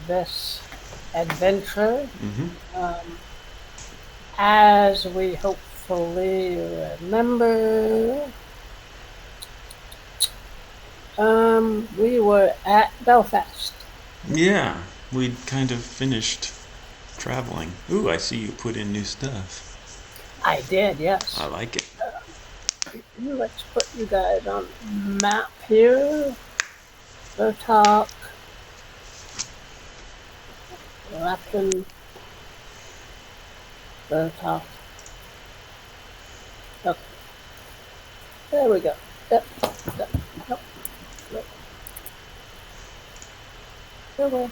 this adventure. Mm-hmm. As we hopefully remember, we were at Belfast. Yeah, we'd kind of finished traveling. Ooh, I see you put in new stuff. I did, yes. I like it. Let's put you guys on the map here. Bertok, Raffin, Bertok. Okay. There we go. Yep. Nope. Nope.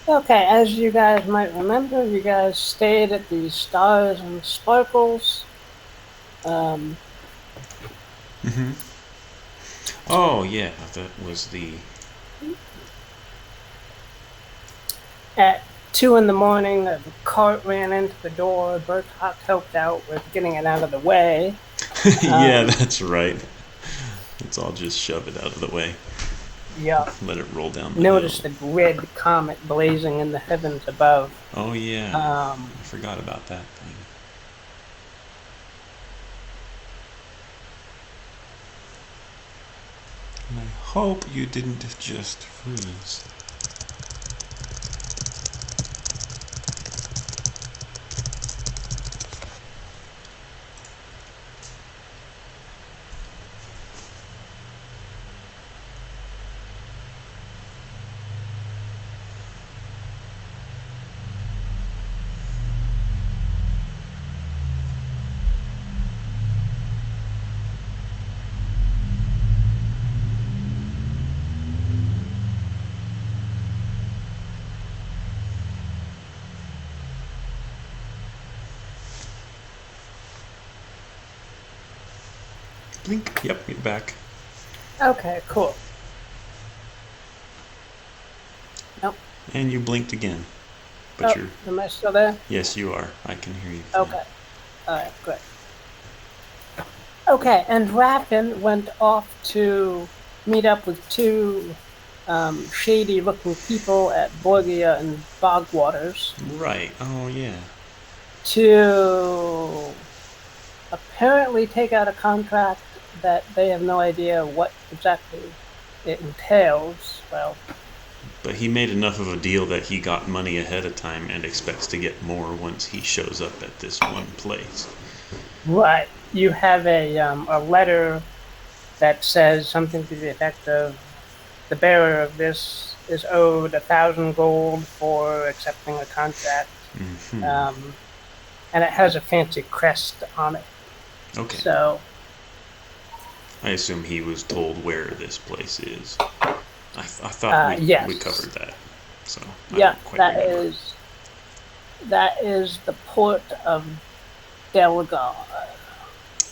Okay, as you guys might remember, you guys stayed at the Stars and Sparkles. Mm-hmm. Oh, yeah, that was the... At 2 in the morning, the cart ran into the door. Bertok helped out with getting it out of the way. Yeah, that's right. Let's all just shove it out of the way. Yeah. Let it roll down the Notice hill. the red comet blazing in the heavens above. Oh, yeah. I forgot about that thing. And I hope you didn't just freeze. Blink. Yep, you're back. Okay, cool. Nope. And you blinked again. But you're... Am I still there? Yes, you are. I can hear you. Fine. Okay. Alright, good. Okay, and Raffin went off to meet up with two shady-looking people at Borgia and Bogwaters. Right. Oh, yeah. To apparently take out a contract that they have no idea what exactly it entails. Well, but he made enough of a deal that he got money ahead of time and expects to get more once he shows up at this one place. Right. You have a letter that says something to the effect of, the bearer of this is owed 1,000 gold for accepting a contract. Mm-hmm. And it has a fancy crest on it. Okay. So I assume he was told where this place is. I thought yes. we covered that. So yeah, that is the port of Delgar.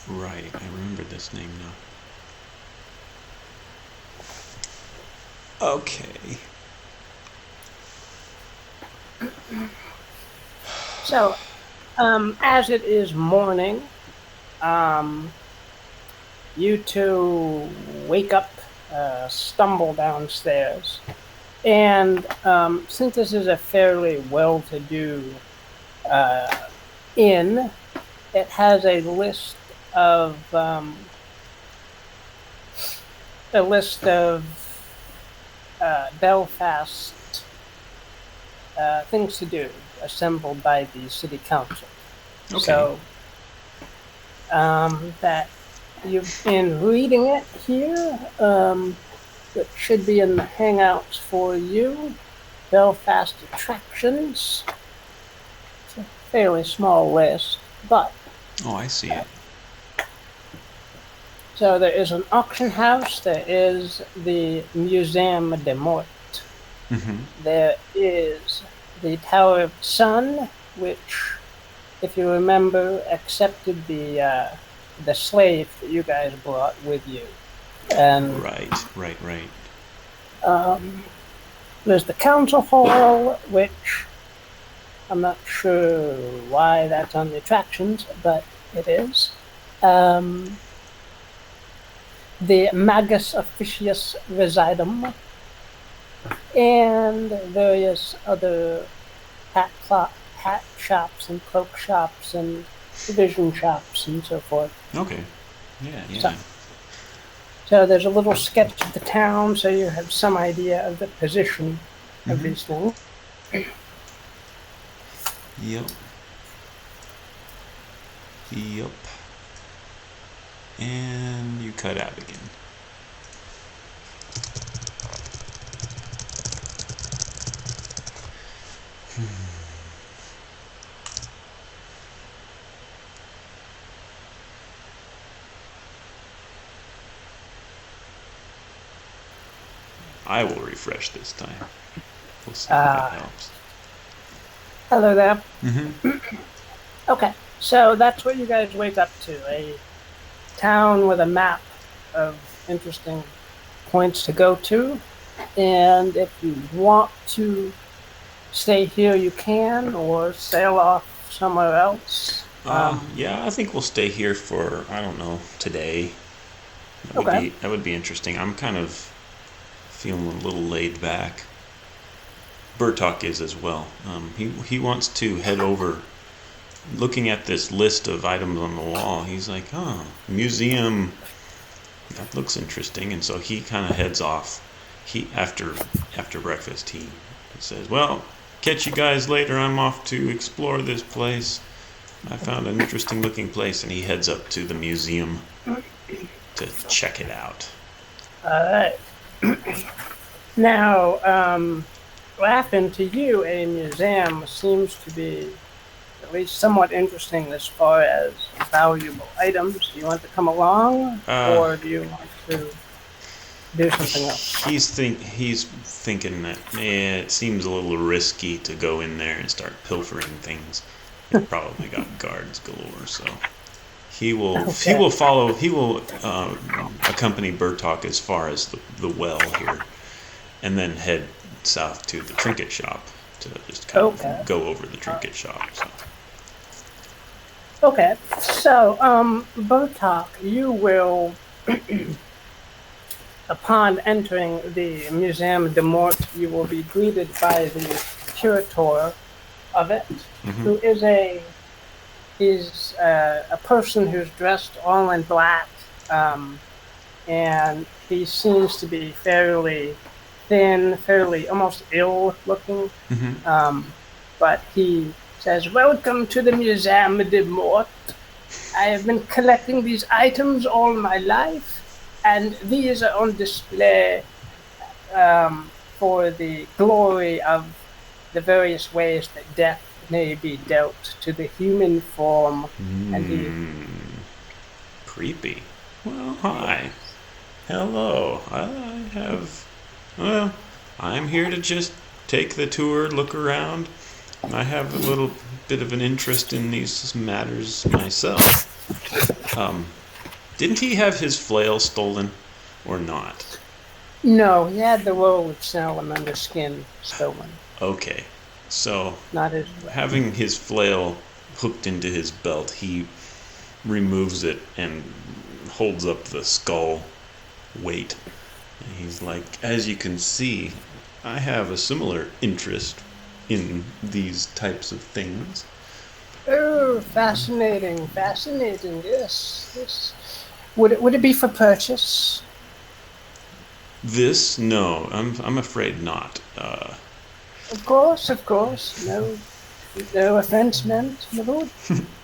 Right, I remember this name now. Okay. So, as it is morning, you two wake up, stumble downstairs, and since this is a fairly well-to-do inn, it has a list of Belfast things to do, assembled by the city council. Okay. So that you've been reading it here. It should be in the hangouts for you. Belfast attractions. It's a fairly small list, but... Oh, I see it. So there is an auction house. There is the Museum de Mort. Mm-hmm. There is the Tower of the Sun, which, if you remember, accepted the slave that you guys brought with you. And right. There's the council hall, which I'm not sure why that's on the attractions, but it is. The Magus Officius Residum, and various other hat shops and cloak shops and provision shops and so forth. Okay. Yeah, yeah. So there's a little sketch of the town, so you have some idea of the position of these things. Yep. Yep. And you cut out again. I will refresh this time. We'll see if that helps. Hello there. Mm-hmm. Okay, so that's what you guys wake up to, a town with a map of interesting points to go to. And if you want to stay here, you can, or sail off somewhere else. Yeah, I think we'll stay here for, I don't know, today. That would be interesting. I'm kind of feeling a little laid back. Bertok is as well. He wants to head over. Looking at this list of items on the wall, he's like, "Oh, museum. That looks interesting." And so he kind of heads off. After breakfast, he says, "Well, catch you guys later. I'm off to explore this place. I found an interesting looking place," and he heads up to the museum to check it out. All right. Now, Raffin, to you, a museum seems to be at least somewhat interesting as far as valuable items. Do you want to come along, or do you want to do something else? He's thinking that it seems a little risky to go in there and start pilfering things. They've probably got guards galore, so he will accompany Bertok as far as the well here, and then head south to the trinket shop to just kind of go over the trinket shop. So. Okay, so Bertok, you will, upon entering the Museum de Mort, you will be greeted by the curator of it, who is a person who's dressed all in black, and he seems to be fairly thin, fairly almost ill-looking, but he says, "Welcome to the Museum de Mort. I have been collecting these items all my life, and these are on display for the glory of the various ways that death may be dealt to the human form." And creepy. Well, hi. Hello. I'm here to just take the tour, look around. I have a little bit of an interest in these matters myself. Didn't he have his flail stolen or not? No, he had the roll of salamander skin stolen. Okay, so not his having his flail hooked into his belt, he removes it and holds up the skull weight. And he's like, "As you can see, I have a similar interest in these types of things." Oh, fascinating, fascinating. Yes. Would it be for purchase? This? No, I'm afraid not. Of course. No offense meant, my lord.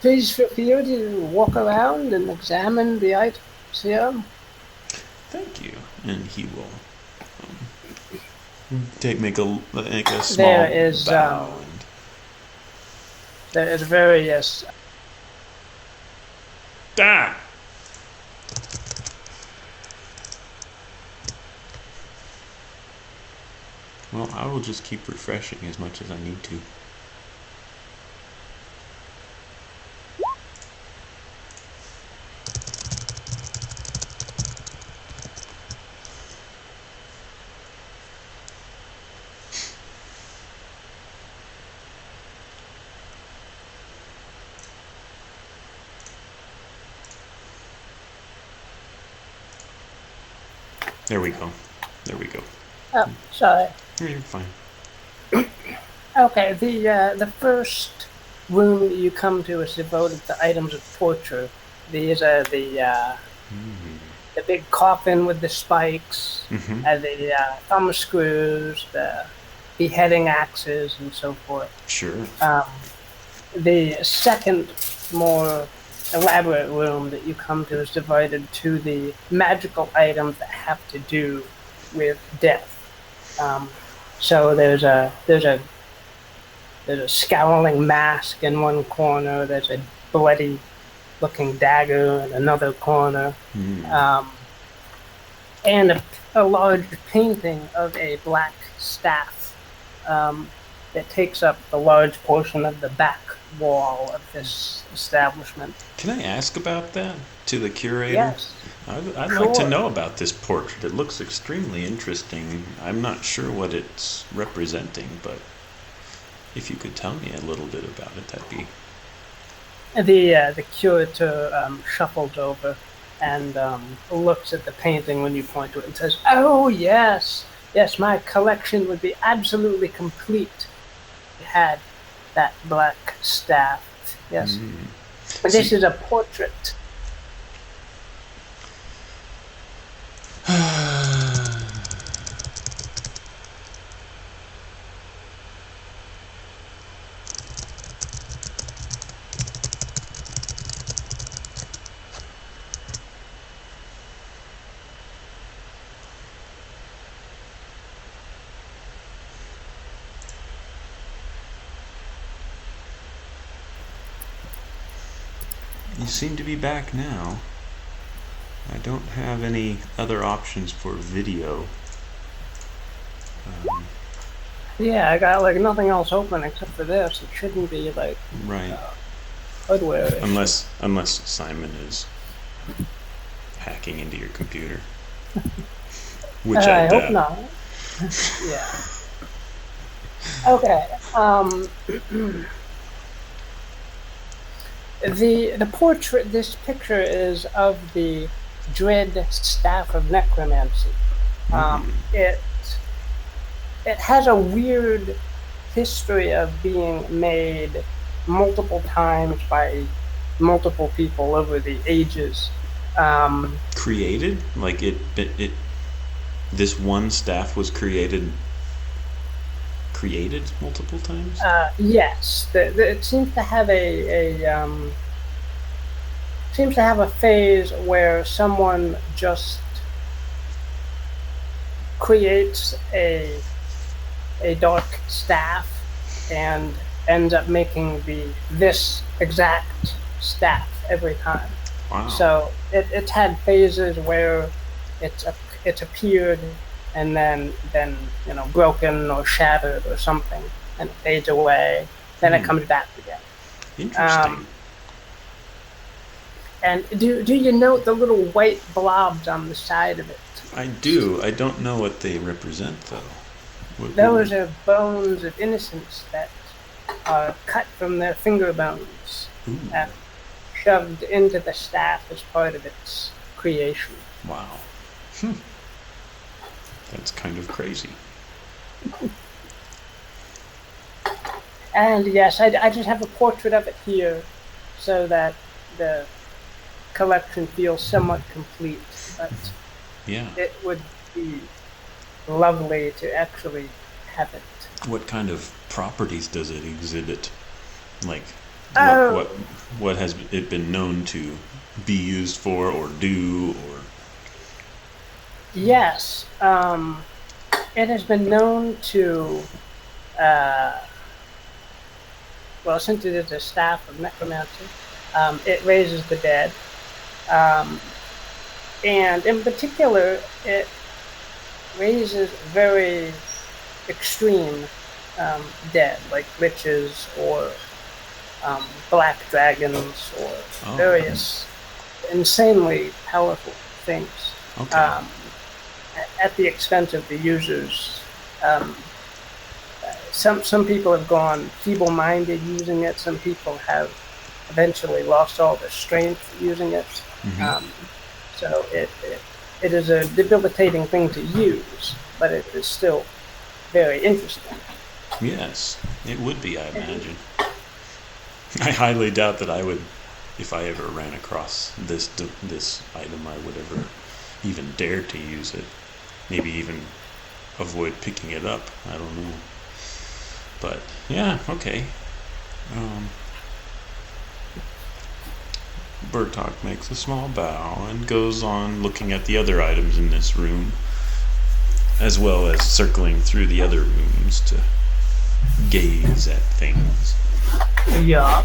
Please feel free to walk around and examine the items here. Thank you. And he will make a small bow. There is various. Ah! Well, I will just keep refreshing as much as I need to. There we go. Oh, sorry. You're fine. Okay, the first room that you come to is devoted to items of torture. These are the big coffin with the spikes, Mm-hmm. the thumb screws, the beheading axes, and so forth. Sure. The second, more elaborate room that you come to is devoted to the magical items that have to do with death. So there's a scowling mask in one corner. There's a bloody-looking dagger in another corner, and a large painting of a black staff that takes up the large portion of the back wall of this establishment. Can I ask about that to the curator? Yes. I'd like to know about this portrait. It looks extremely interesting. I'm not sure what it's representing, but if you could tell me a little bit about it, that'd be... The curator shuffles over and looks at the painting when you point to it and says, "Oh, yes. Yes, my collection would be absolutely complete if it had that black staff. Yes. But this is a portrait." You seem to be back now. I don't have any other options for video. Yeah, I got like nothing else open except for this. It shouldn't be like Right. hardware. Unless Simon is hacking into your computer. Which I hope not. Yeah. Okay. The portrait, this picture is of the Dread Staff of Necromancy. It has a weird history of being made multiple times by multiple people over the ages. Created? Like it this one staff was created multiple times? Yes, it seems to have a phase where someone just creates a dark staff and ends up making this exact staff every time. Wow. So it's had phases where it's appeared and then broken or shattered or something, and it fades away. Then it comes back again. Interesting. And do you note the little white blobs on the side of it? I do. I don't know what they represent, though. Those are bones of innocence that are cut from their finger bones and shoved into the staff as part of its creation. Wow. That's kind of crazy. And yes, I just have a portrait of it here so that the collection feels somewhat complete. But yeah, it would be lovely to actually have it. What kind of properties does it exhibit? Like, what has it been known to be used for or do? Or yes, it has been known to. Well, since it is a staff of necromancy, it raises the dead, and in particular, it raises very extreme dead, like witches or black dragons or various insanely powerful things. Okay. At the expense of the users. Some people have gone feeble-minded using it. Some people have eventually lost all their strength using it. So it is a debilitating thing to use, but it is still very interesting. Yes, it would be, I imagine. I highly doubt that I would, if I ever ran across this item, I would ever even dare to use it. Maybe even avoid picking it up. I don't know. But yeah, okay. Bertok makes a small bow and goes on looking at the other items in this room, as well as circling through the other rooms to gaze at things. Yeah.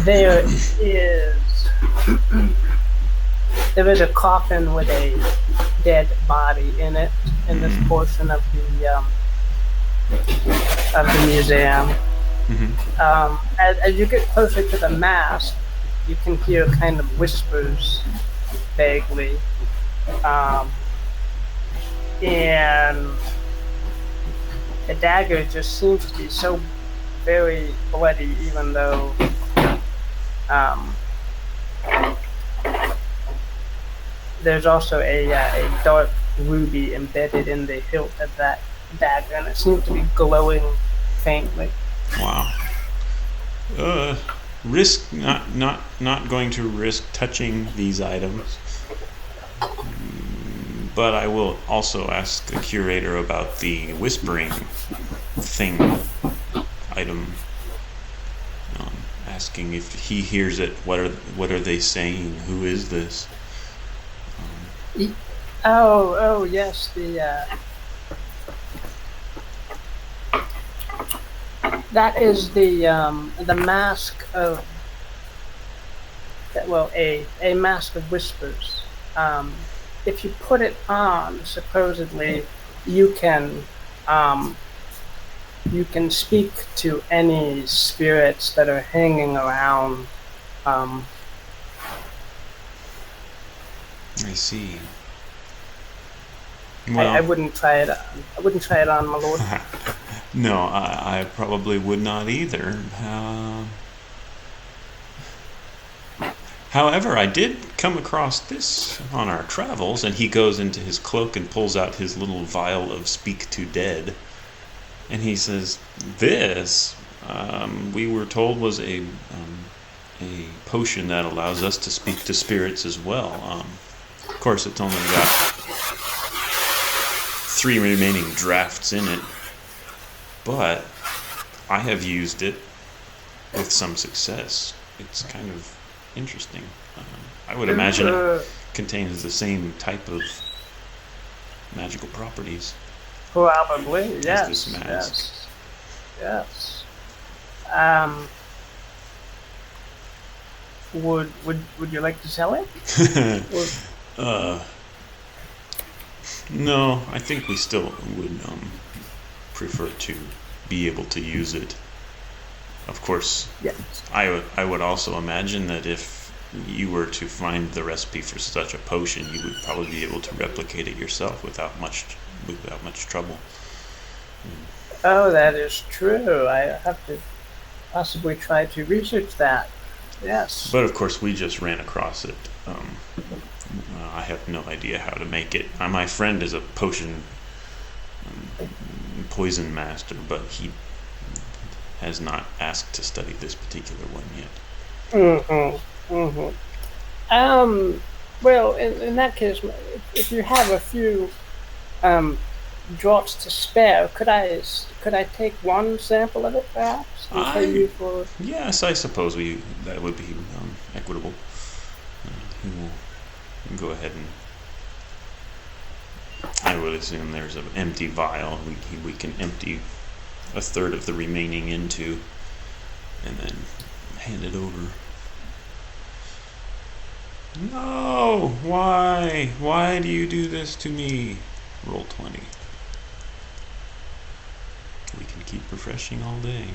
There is a coffin with a dead body in it in this portion of the museum. As you get closer to the mask, you can hear kind of whispers vaguely. And the dagger just seems to be so very bloody, even though there's also a dark ruby embedded in the hilt of that dagger, and it seems to be glowing faintly. Wow. Not going to risk touching these items. But I will also ask the curator about the whispering thing item. Asking if he hears it. What are they saying? Who is this? Oh yes, that is the mask of, well, a mask of whispers. If you put it on, supposedly you can speak to any spirits that are hanging around. I see. Well, I wouldn't try it on. I wouldn't try it on, my lord. No, I probably would not either. However, I did come across this on our travels, and he goes into his cloak and pulls out his little vial of Speak to Dead. And he says, this, we were told, was a potion that allows us to speak to spirits as well. Of course, it's only got 3 remaining drafts in it, but I have used it with some success. It's kind of interesting. I would imagine it contains the same type of magical properties. Probably, yes. As this mask. Yes. Would you like to sell it? No, I think we still would prefer to be able to use it. Of course, yes. I would also imagine that if you were to find the recipe for such a potion, you would probably be able to replicate it yourself without much trouble. Oh, that is true. I have to possibly try to research that. Yes. But of course, we just ran across it. I have no idea how to make it. My friend is a potion poison master, but he has not asked to study this particular one yet. Well, in that case, if you have a few draughts to spare, could I take one sample of it, perhaps? Yes, I suppose that would be equitable. He will go ahead and I would assume there's an empty vial we can empty a third of the remaining into and then hand it over. No! Why? Why do you do this to me? Roll 20. We can keep refreshing all day.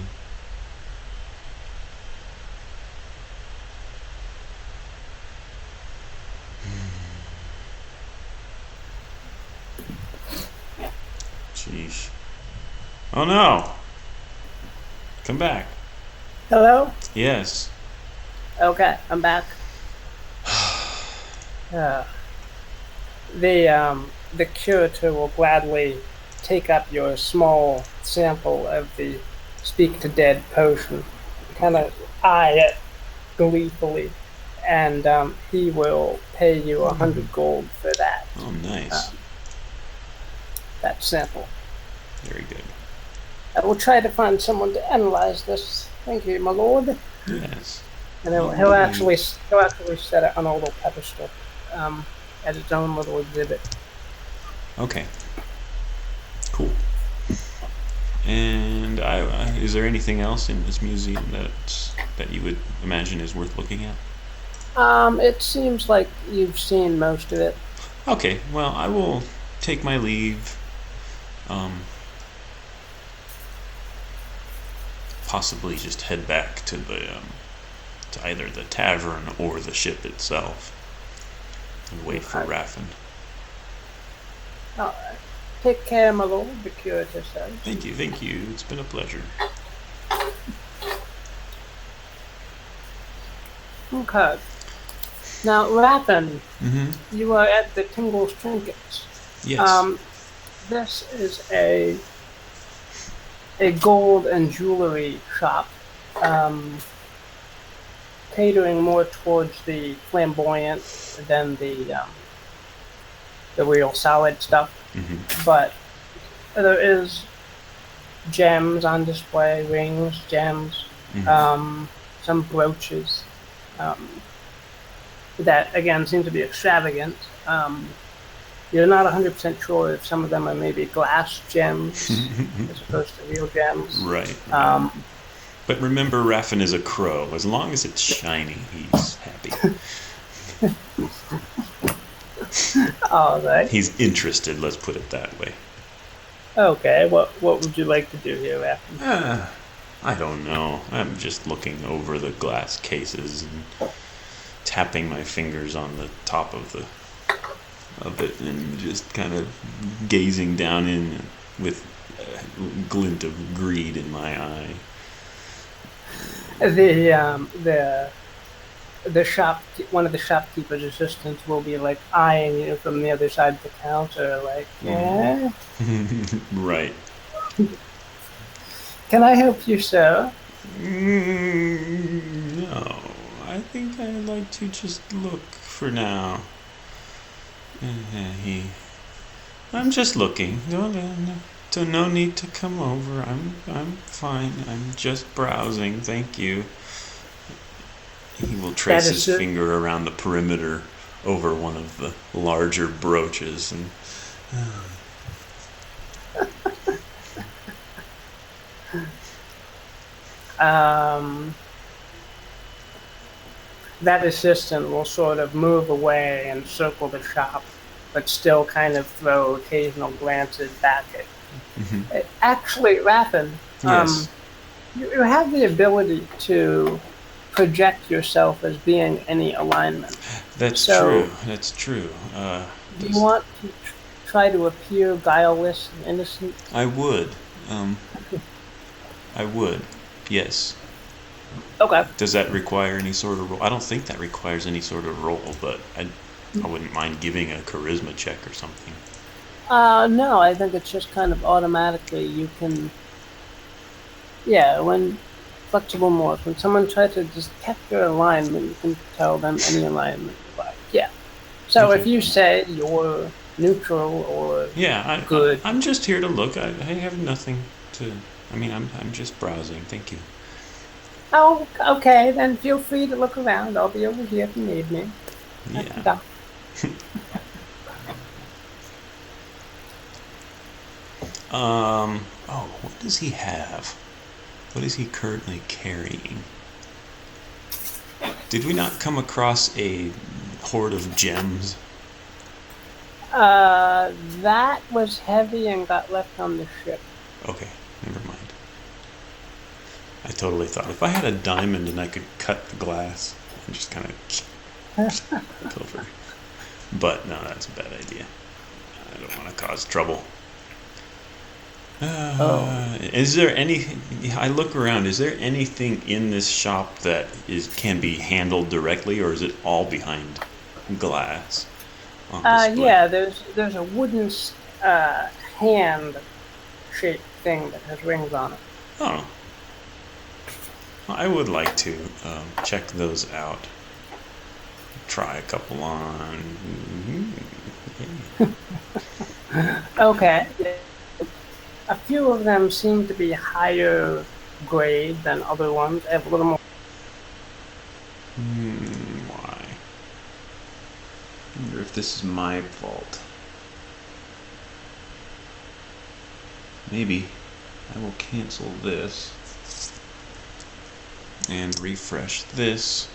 Sheesh. Oh no! Come back. Hello? Yes. Okay, I'm back. the curator will gladly take up your small sample of the Speak to Dead potion, kind of eye it gleefully, and he will pay you 100 gold for that. Oh, nice. That sample. Very good. I will try to find someone to analyze this. Thank you, my lord. Yes. And he'll actually set it on a little pedestal, as its own little exhibit. Okay. Cool. And is there anything else in this museum that you would imagine is worth looking at? It seems like you've seen most of it. Okay. Well, I will take my leave. Possibly just head back to to either the tavern or the ship itself and wait for Raffin. All right. Take care, my lord, the curator says. Thank you. It's been a pleasure. Okay. Now, Raffin, Mm-hmm. you are at the Tingle's Trinkets. Yes. This is a gold and jewelry shop, catering more towards the flamboyant than the real solid stuff. Mm-hmm. But there is gems on display, rings, gems, Mm-hmm. some brooches that again seem to be extravagant. You're not 100% sure if some of them are maybe glass gems as opposed to real gems. Right. But remember, Raffin is a crow. As long as it's shiny, he's happy. All right. He's interested, let's put it that way. Okay. What would you like to do here, Raffin? I don't know. I'm just looking over the glass cases and tapping my fingers on the top of it and just kind of gazing down in with a glint of greed in my eye. The shop, one of the shopkeeper's assistants will be like eyeing you from the other side of the counter, like, yeah. Right. Can I help you, sir? No, I think I'd like to just look for now. I'm just looking. No need to come over. I'm fine. I'm just browsing. Thank you. He will trace his finger around the perimeter over one of the larger brooches and. That assistant will sort of move away and circle the shop, but still kind of throw occasional glances back at. Mm-hmm. Actually, Raffin, Yes. You have the ability to project yourself as being any alignment. That's true. That's true. Do you want to try to appear guileless and innocent? I would. I would. Yes. Okay. Does that require any sort of roll? I don't think that requires any sort of roll, but I wouldn't mind giving a charisma check or something. No, I think it's just kind of automatically you can. Yeah, when flexible morphs, when someone tries to detect your alignment, you can tell them any alignment you like. Yeah. So Okay. if you say you're neutral or good, I'm just here to look. I have nothing to. I mean, I'm just browsing. Thank you. oh, okay, then feel free to look around. I'll be over here if you need me. Yeah. Oh, what does he have? What is he currently carrying? Did we not come across a hoard of gems? That was heavy and got left on the ship. Okay, never mind. I totally thought if I had a diamond and I could cut the glass and just kind of over. But no, that's a bad idea. I don't want to cause trouble. Is there any? I look around. Is there anything in this shop that can be handled directly, or is it all behind glass? on display? Yeah, there's a wooden hand-shaped thing that has rings on it. Oh, well, I would like to check those out. Try a couple on. Okay. A few of them seem to be higher grade than other ones. They have a little more. Why? I wonder if this is my fault. Maybe I will cancel this and refresh this.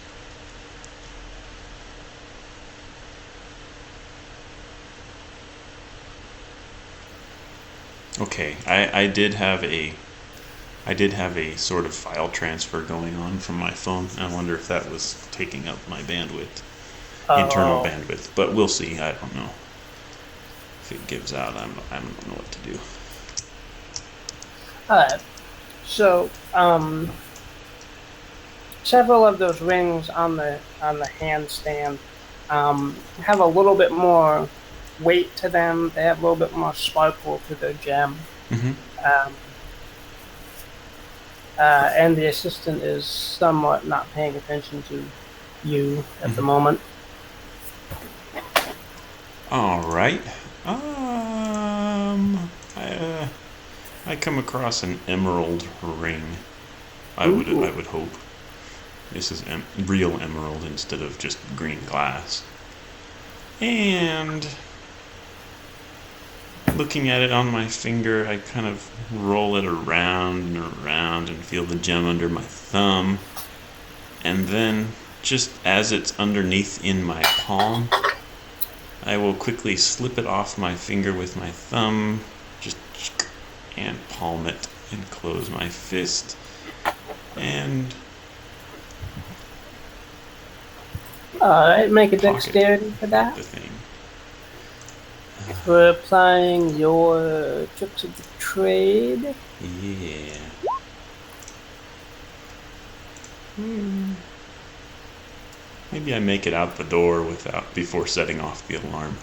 Okay, I did have a sort of file transfer going on from my phone. I wonder if that was taking up my bandwidth, internal bandwidth. But we'll see. I don't know if it gives out. I don't know what to do. Alright. So, several of those rings on the handstand have a little bit more weight to them. They have a little bit more sparkle to their gem. And the assistant is somewhat not paying attention to you at the moment. All right. I come across an emerald ring. I would hope. This is real emerald instead of just green glass. And looking at it on my finger, I kind of roll it around and around and feel the gem under my thumb. And then, just as it's underneath in my palm, I will quickly slip it off my finger with my thumb, and palm it and close my fist. And alright, make a dexterity for that. The thing. For applying your tricks of the trade. Yeah. Maybe I make it out the door before setting off the alarm.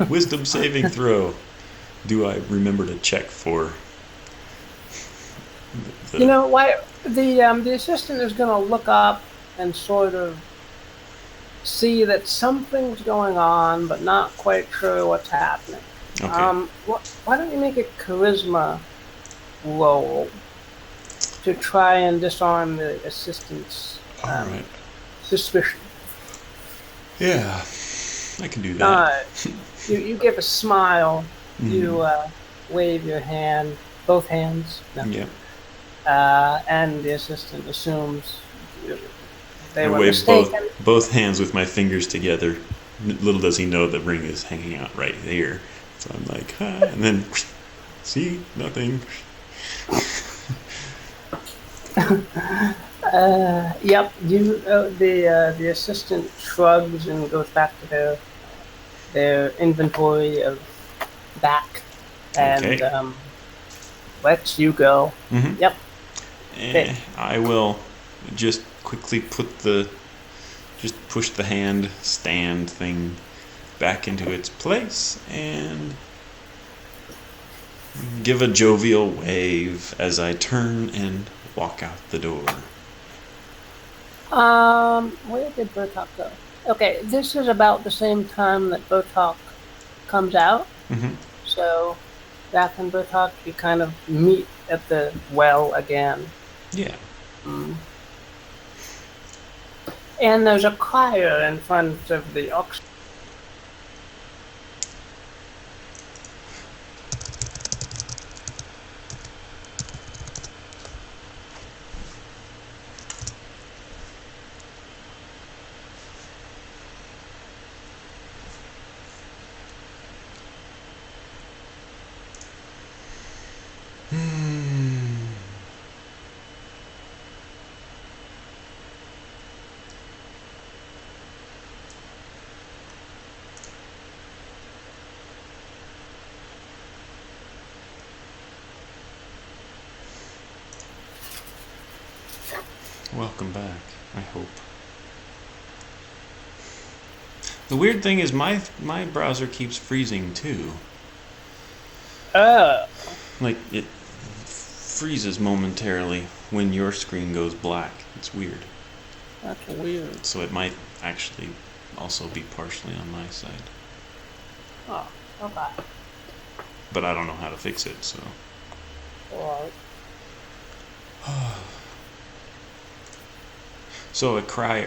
Wisdom saving throw. Do I remember to check for? You know why the assistant is going to look up and sort of see that something's going on, but not quite sure what's happening. Okay. Why don't you make a charisma roll to try and disarm the assistant's suspicion? Yeah, I can do that. You give a smile. You wave your hand, both hands. No. Yep. And the assistant assumes they were wave mistaken. both hands with my fingers together. Little does he know the ring is hanging out right here. So I'm like, hi, and then, see, nothing. Yep. The assistant shrugs and goes back to their inventory of back and lets you go. Mm-hmm. Yep. I will just quickly push the hand stand thing back into its place and give a jovial wave as I turn and walk out the door. Where did Bertok go? Okay, this is about the same time that Bertok comes out. Mm-hmm. So, Raffin and Bertok, you kind of meet at the well again. Yeah. And there's a crier in front of the ox. Welcome back, I hope. The weird thing is my browser keeps freezing too. Like, it freezes momentarily when your screen goes black. It's weird. That's weird. So it might actually also be partially on my side. Oh, okay. But I don't know how to fix it, so. Alright. So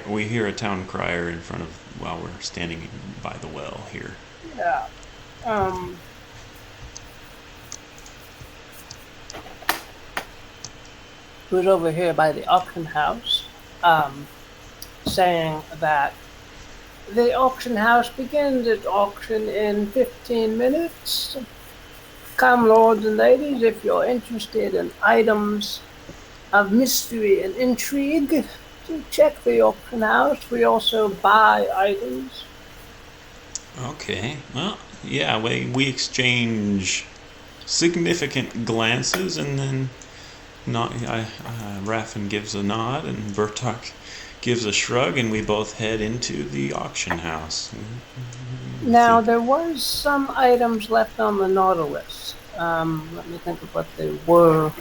we hear a town crier in front of, while we're standing by the well here. Yeah. Who's over here by the auction house, saying that the auction house begins its auction in 15 minutes. Come, lords and ladies, if you're interested in items of mystery and intrigue, to check the auction house. We also buy items. Okay. Well, yeah, we exchange significant glances, and then Raffin gives a nod, and Bertok gives a shrug, and we both head into the auction house. Now, there was some items left on the Nautilus. Let me think of what they were.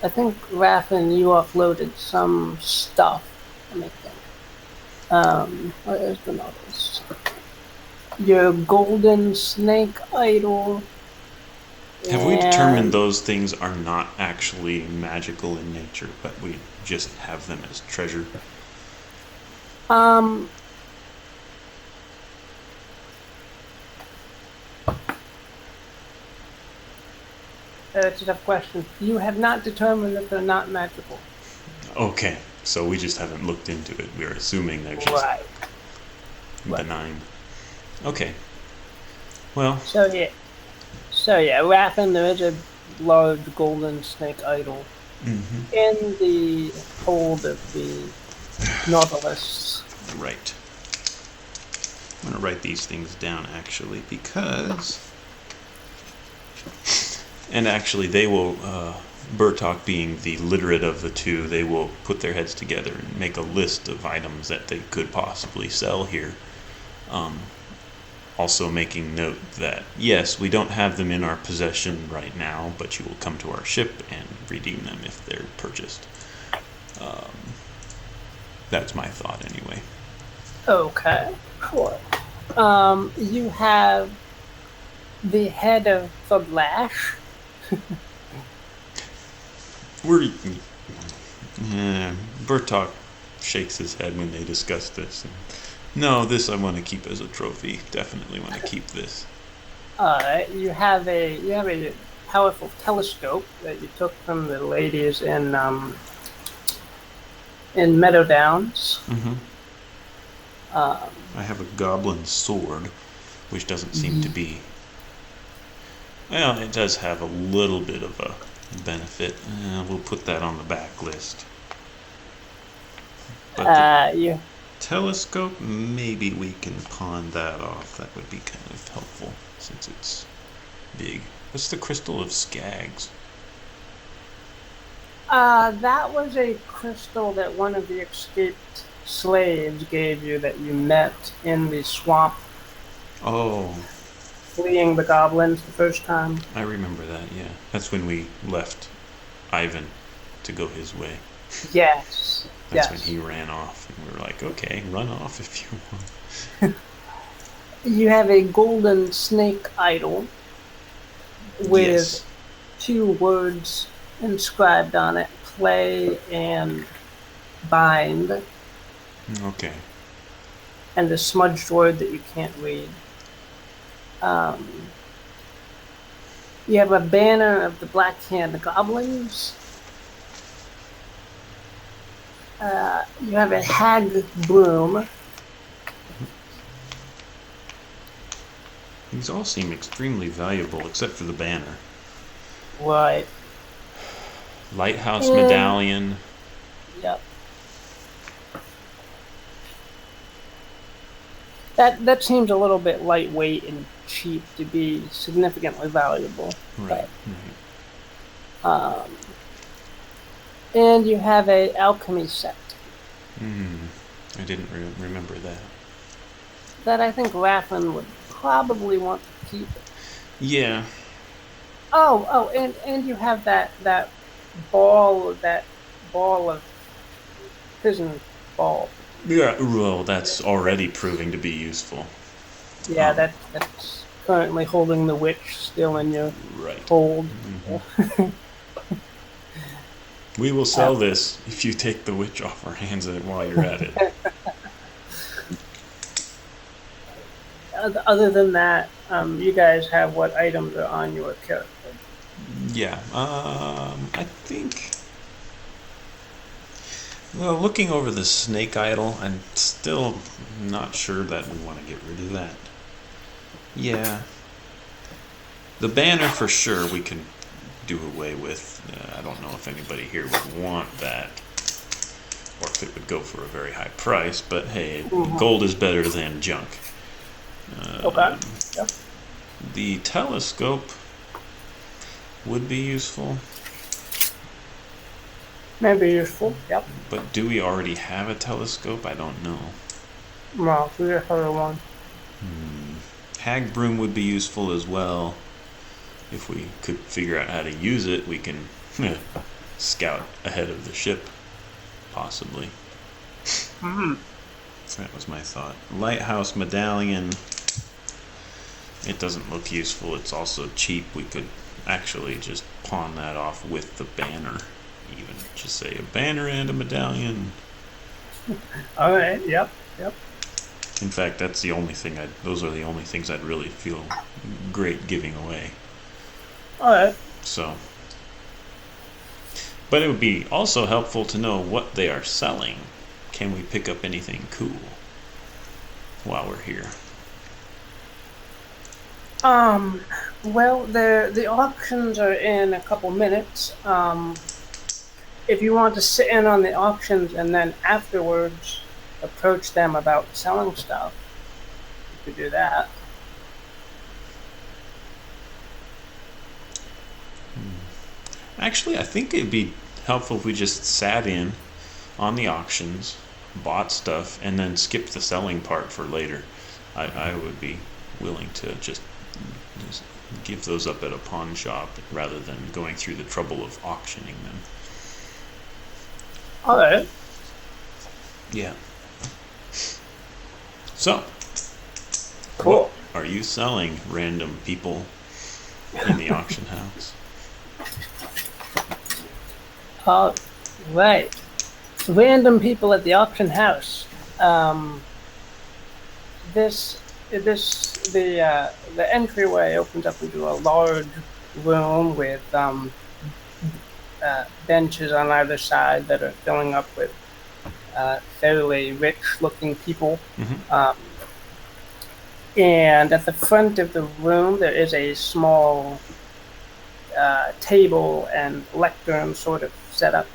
I think, Raffin, you uploaded some stuff. Let me think. Where is the Nautilus? Your golden snake idol. Have we determined those things are not actually magical in nature, but we just have them as treasure? That's a tough question. You have not determined that they're not magical. Okay, so we just haven't looked into it. We're assuming they're just benign. Okay. Well. So yeah, Raffin, there is a large golden snake idol in the hold of the Nautilus. Right. I'm going to write these things down, actually, because... And actually, they will, Bertok being the literate of the two, they will put their heads together and make a list of items that they could possibly sell here. Also making note that, yes, we don't have them in our possession right now, but you will come to our ship and redeem them if they're purchased. That's my thought, anyway. Okay, cool. You have the head of the Lash. Bertok shakes his head when they discuss this. No, this I want to keep as a trophy. Definitely want to keep this. You have a powerful telescope that you took from the ladies in Meadow Downs. I have a goblin sword, which doesn't seem to be. Well, it does have a little bit of a benefit. We'll put that on the back list. But the telescope, maybe we can pawn that off. That would be kind of helpful since it's big. What's the crystal of Skags? That was a crystal that one of the escaped slaves gave you that you met in the swamp. Oh. Fleeing the goblins the first time. I remember that, yeah. That's when we left Ivan to go his way. Yes. That's when he ran off, and we were like, okay, run off if you want. You have a golden snake idol with two words inscribed on it, play and bind. Okay. And a smudged word that you can't read. You have a banner of the Black Hand Goblins. You have a hag broom. These all seem extremely valuable, except for the banner. Right. Lighthouse medallion. Yep. That seems a little bit lightweight and cheap to be significantly valuable. Right. And you have a alchemy set. I didn't remember that. That I think Raffin would probably want to keep. Yeah. And you have that ball of prison ball. Yeah. Well, that's already proving to be useful. Yeah, that's currently holding the witch still in your Right. hold. We will sell this if you take the witch off our hands while you're at it. Other than that, you guys have what items are on your character? Yeah. I think. Well, looking over the snake idol, I'm still not sure that we want to get rid of that. Yeah. The banner for sure we can do away with. I don't know if anybody here would want that, or if it would go for a very high price, but hey, gold is better than junk. Okay. Yep. The telescope would be useful. Maybe useful, yep. But do we already have a telescope? I don't know. Well, we just have one. Hag broom would be useful as well. If we could figure out how to use it, we can scout ahead of the ship, possibly. That was my thought. Lighthouse medallion. It doesn't look useful. It's also cheap. We could actually just pawn that off with the banner. Even just say a banner and a medallion. All right. Yep. In fact, that's the only thing. Those are the only things I'd really feel great giving away. All right. So, but it would be also helpful to know what they are selling. Can we pick up anything cool while we're here? Well, the auctions are in a couple minutes. If you want to sit in on the auctions and then afterwards approach them about selling stuff, you could do that. Actually, I think it'd be helpful if we just sat in on the auctions, bought stuff, and then skipped the selling part for later. I would be willing to just give those up at a pawn shop rather than going through the trouble of auctioning them. All right. Yeah. So, cool. What are you selling, random people in the auction house? All right. Random people at the auction house. The entryway opens up into a large room with benches on either side that are filling up with fairly rich-looking people. And at the front of the room, there is a small table and lectern sort of set up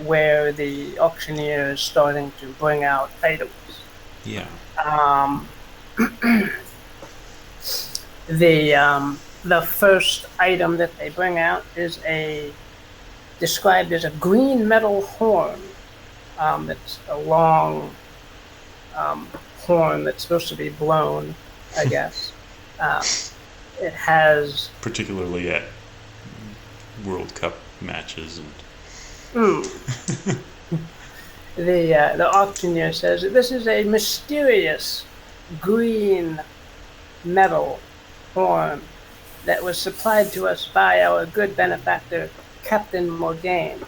where the auctioneer is starting to bring out items. Yeah. The first item that they bring out is described as a green metal horn. That's a long horn that's supposed to be blown, I guess. It has, particularly at World Cup matches and. The auctioneer says that this is a mysterious green metal horn that was supplied to us by our good benefactor, Captain Morgaine,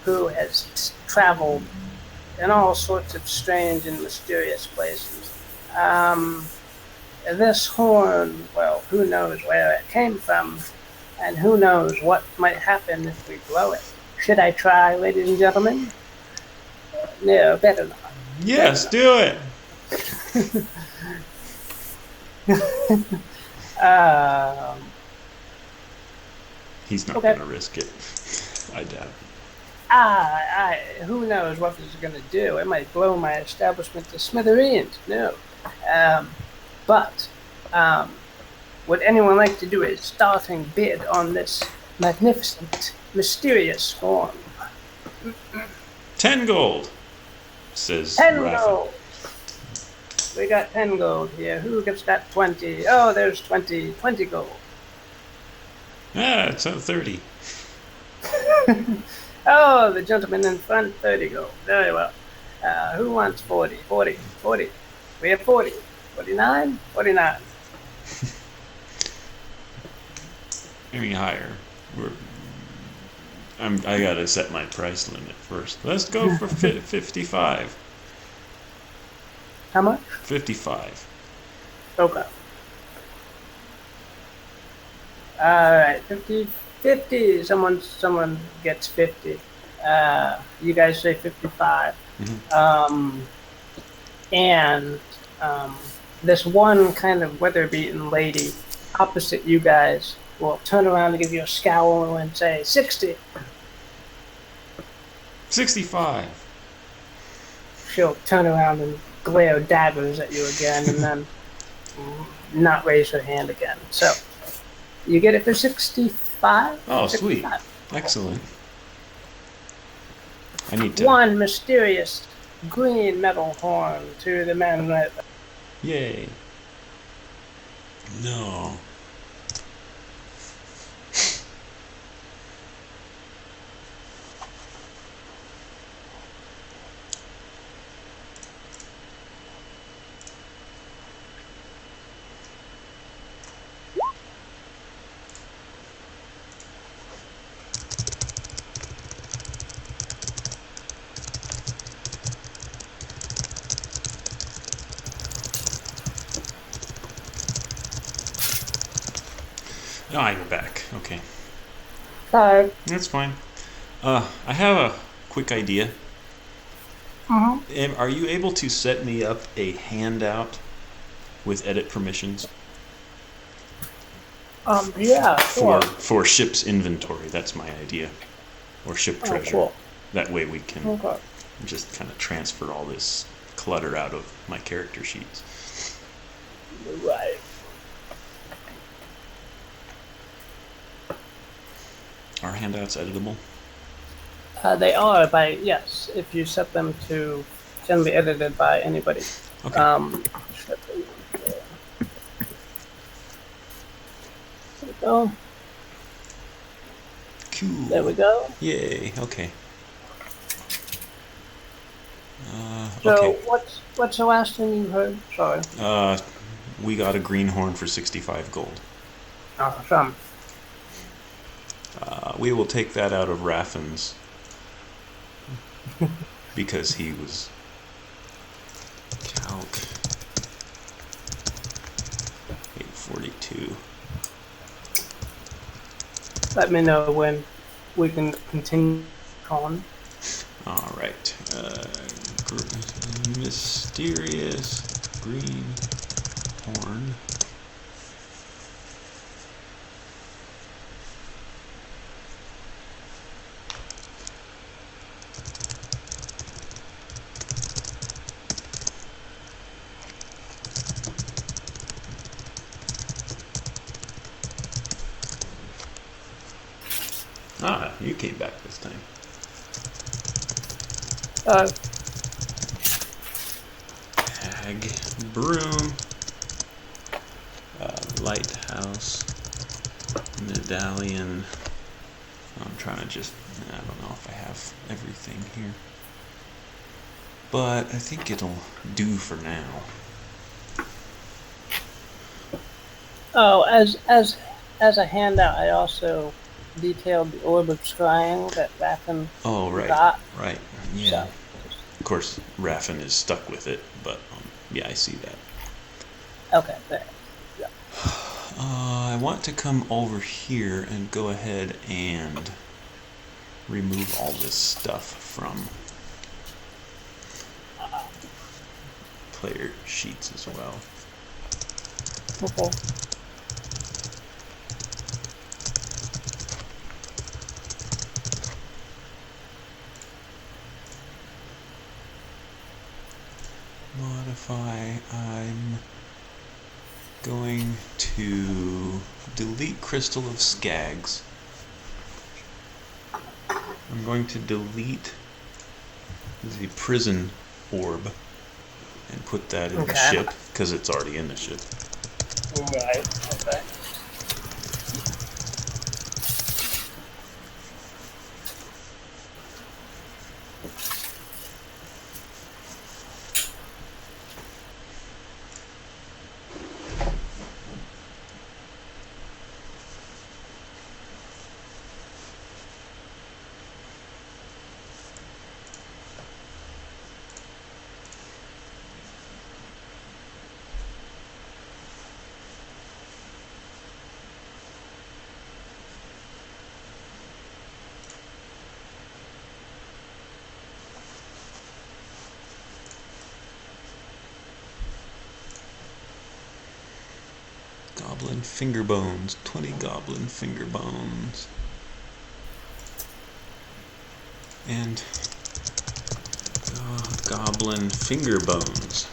who has traveled in all sorts of strange and mysterious places. This horn, well, who knows where it came from, and who knows what might happen if we blow it. Should I try, ladies and gentlemen? No, better not. Yes, do it. He's not going to risk it. I doubt. Who knows what this is going to do? It might blow my establishment to smithereens. No. But would anyone like to do a starting bid on this magnificent, mysterious form. 10 gold, says 10 Raffin. gold. We got 10 gold here. Who gets that 20? Oh, there's 20 gold. It's 30. Oh, the gentleman in front, 30 gold. Very well. Who wants 40? 40. We have 40. 49? 49. Any higher. I gotta set my price limit first. Let's go for 55. How much? 55. Okay. Alright, 50. Someone gets 50. You guys say 55. Mm-hmm. And this one kind of weather-beaten lady opposite you guys will turn around and give you a scowl and say 60. 65. She'll turn around and glare daggers at you again and then not raise her hand again. So you get it for 65? Oh, 65. Sweet. Excellent. I need to... One mysterious green metal horn to the man with... Yay. No. Ah, you're back. Okay. Sorry. That's fine. I have a quick idea. Mm-hmm. Are you able to set me up a handout with edit permissions? Yeah, sure. For ship's inventory. That's my idea. Or ship treasure. Cool. That way we can just kind of transfer all this clutter out of my character sheets. Right. Are handouts editable? They are if you set them to, can be edited by anybody. Okay. There we go. Cool. There we go. Yay. Okay. So okay. what's the last thing you heard? Sorry. We got a greenhorn for 65 gold. Awesome. We will take that out of Raffin's because he was calc 842. Let me know when we can continue on. All right. Mysterious green horn. Ah, you came back this time. Hag, broom, lighthouse, medallion. I'm trying to I don't know if I have everything here. But I think it'll do for now. Oh, as a handout, I also detailed the orb of scrying that Raffin got. Right, yeah. So, of course, Raffin is stuck with it, but yeah, I see that. Okay, there. Yeah. I want to come over here and go ahead and remove all this stuff from player sheets as well. Okay. Modify. I'm going to delete Crystal of Skags I'm going to delete the prison orb and put that in the ship, because it's already in the ship. Right, okay. Goblin finger bones. 20 goblin finger bones. And goblin finger bones.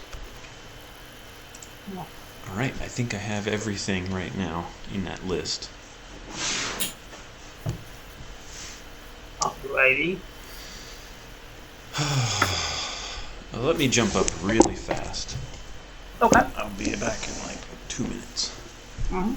Alright, I think I have everything right now in that list. Alrighty. Let me jump up really fast. Okay. I'll be back in like 2 minutes. Mm-hmm.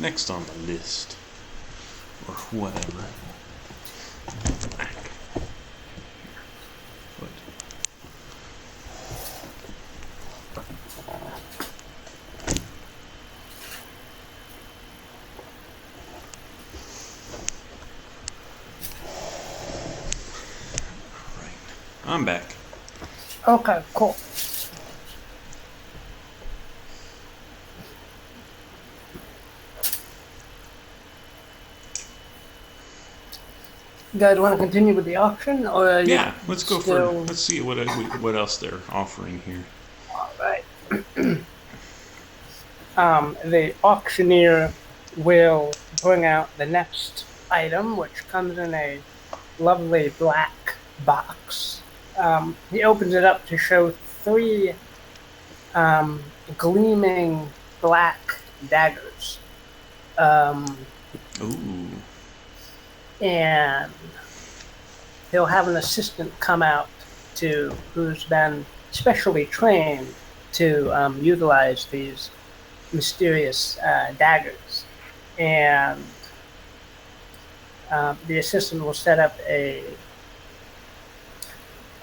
Next on the list, or whatever. I'm back. Okay, cool. You guys want to continue with the auction, or yeah, let's go for. Let's see what else they're offering here. All right. The auctioneer will bring out the next item, which comes in a lovely black box. He opens it up to show 3 gleaming black daggers. Ooh. And he'll have an assistant come out who's been specially trained to utilize these mysterious daggers. And the assistant will set up a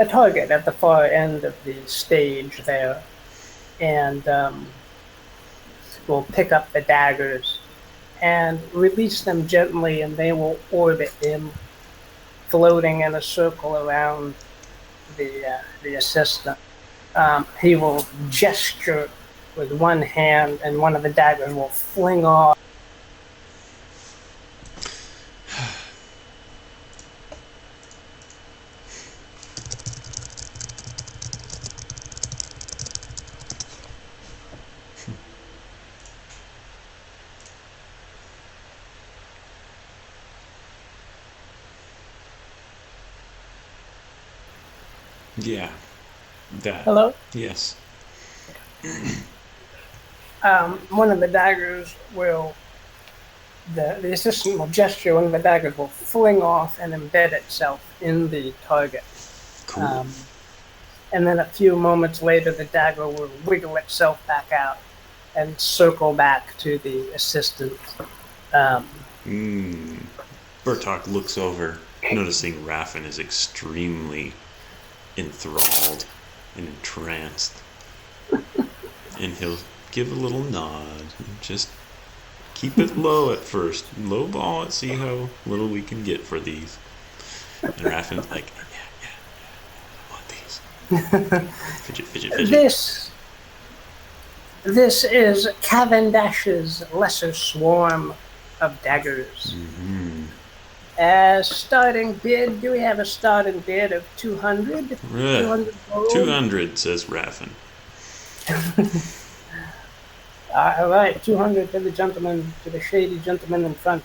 target at the far end of the stage there, and will pick up the daggers and release them gently, and they will orbit him, floating in a circle around the assistant. He will gesture with one hand, and one of the daggers will fling off. Yeah. That. Hello? Yes. One of the daggers will, the assistant will gesture, one of the daggers will fling off and embed itself in the target. Cool. and then a few moments later, the dagger will wiggle itself back out and circle back to the assistant. Bertok looks over, noticing Raffin is extremely enthralled and entranced. And he'll give a little nod. Just keep it low at first. Low ball it, see how little we can get for these. And Raffin's like, yeah, I want these. Fidget. This is Cavendash's lesser swarm of daggers. Starting bid, do we have a starting bid of 200? 200, says Raffin. All right, 200 to the gentleman, to the shady gentleman in front.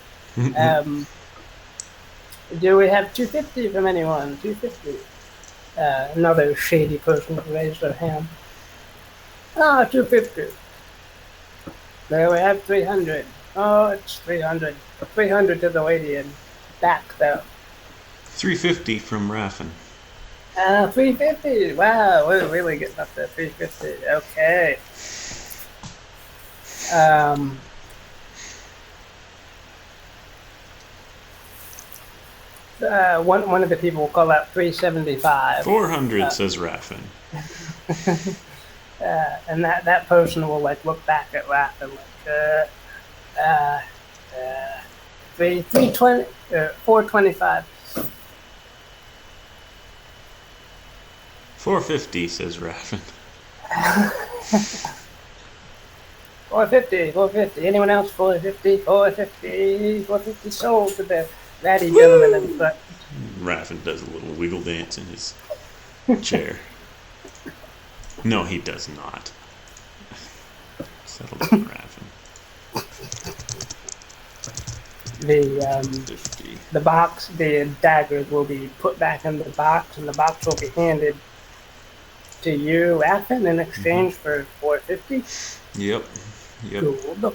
Do we have 250 from anyone? 250. Another shady person raised their hand. 250. There we have 300. Oh, it's 300. 300 to the lady in back, though. 350 from Raffin. 350. Wow, we're really getting up there. 350. Okay. One of the people will call out 375. 400, says Raffin. And that person will look back at Raffin 425. 450, says Raffin. 450. Anyone else? 450 sold to the ratty gentleman in front. Raffin does a little wiggle dance in his chair. No, he does not. Settle down, Raffin. The box, the daggers will be put back in the box, and the box will be handed to you, Raffin, in exchange for 450. Yep. Cool.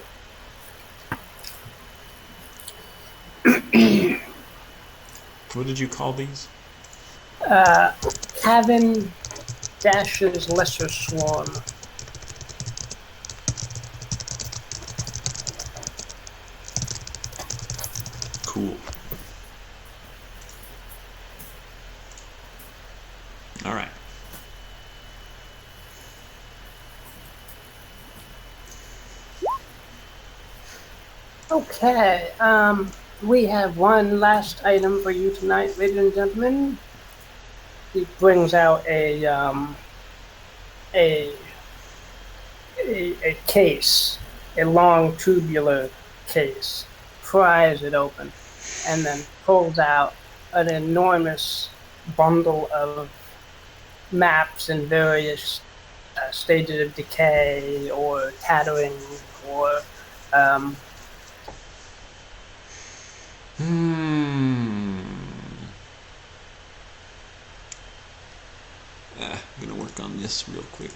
What did you call these? Cavendash's lesser swarm. Cool. All right. Okay. We have one last item for you tonight, ladies and gentlemen. He brings out a case, a long tubular case, pries it open, and then pulls out an enormous bundle of maps in various stages of decay or tattering or I'm gonna work on this real quick.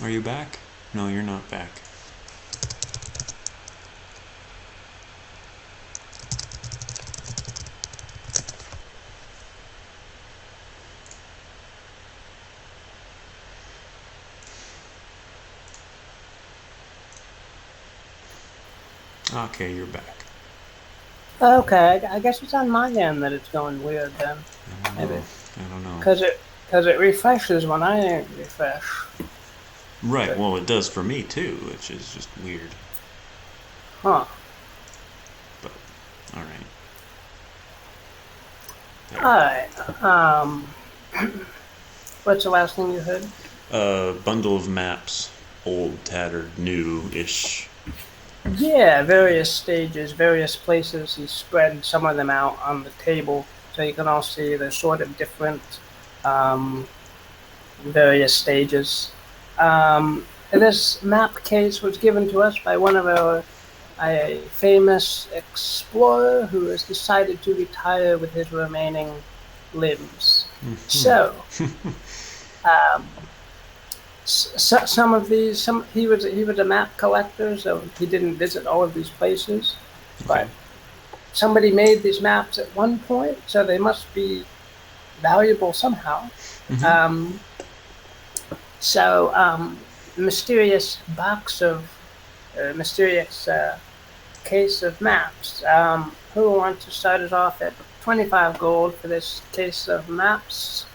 Are you back? No, you're not back. Okay, you're back. Okay, I guess it's on my end that it's going weird then. I don't know. Because it refreshes when I refresh. Right, well it does for me too, which is just weird. Huh. But, alright. Alright, what's the last thing you heard? A bundle of maps, old, tattered, new-ish. Yeah, various stages, various places. He spread some of them out on the table, so you can all see the sort of different um, various stages. This map case was given to us by one of our a famous explorer who has decided to retire with his remaining limbs. So, um, some of these, he was a map collector, so he didn't visit all of these places, Okay. but somebody made these maps at one point, so they must be valuable somehow. Mm-hmm. Um, so, mysterious box of mysterious case of maps. Who wants to start us off at 25 gold for this case of maps?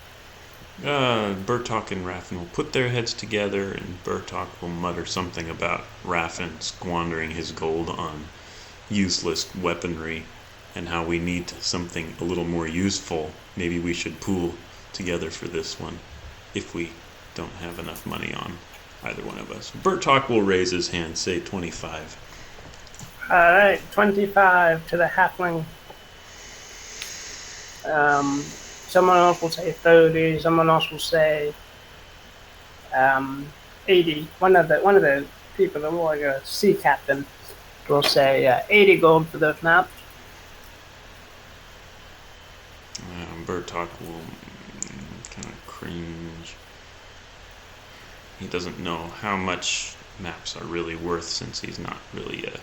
Bertok and Raffin will put their heads together, and Bertok will mutter something about Raffin squandering his gold on useless weaponry and how we need something a little more useful. Maybe we should pool together for this one if we don't have enough money on either one of us. Bertok will raise his hand, say 25. All right, 25 to the halfling. Someone else will say 30. Someone else will say 80. One of the people, the like a sea captain, will say 80 gold for those maps. Bertok will kind of cringe. He doesn't know how much maps are really worth since he's not really a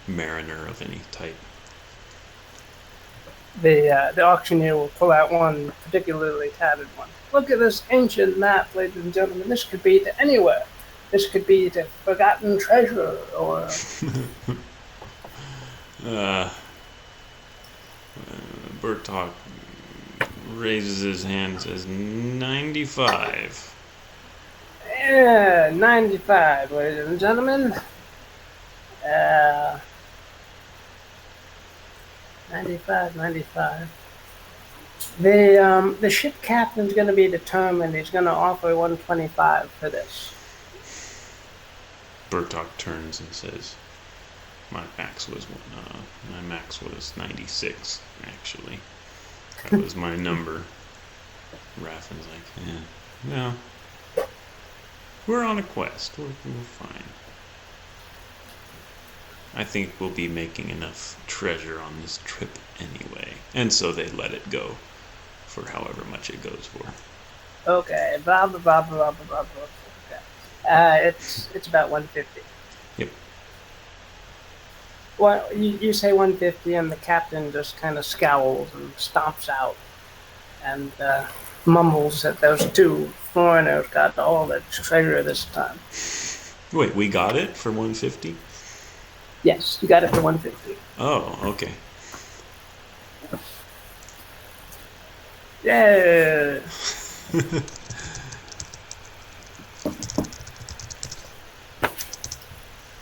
mariner of any type. The auctioneer will pull out one particularly tattered one. Look at this ancient map, ladies and gentlemen. This could be to anywhere. This could be to forgotten treasure or. Bertok raises his hand and says 95. Yeah, 95, ladies and gentlemen. 95. The ship captain's going to be determined. He's going to offer 125 for this. Bertok turns and says, My max was 96. Actually, that was my number. Raffin's like, yeah, no, we're on a quest. We're fine. I think we'll be making enough treasure on this trip anyway. And so they let it go for however much it goes for. Okay, blah, blah, blah, blah, blah, blah, blah. Okay. It's about 150. Yep. Well, you say 150, and the captain just kind of scowls and stomps out and mumbles that those two foreigners got all the treasure this time. Wait, we got it for 150? Yes, you got it for 150. Oh, okay. Yeah.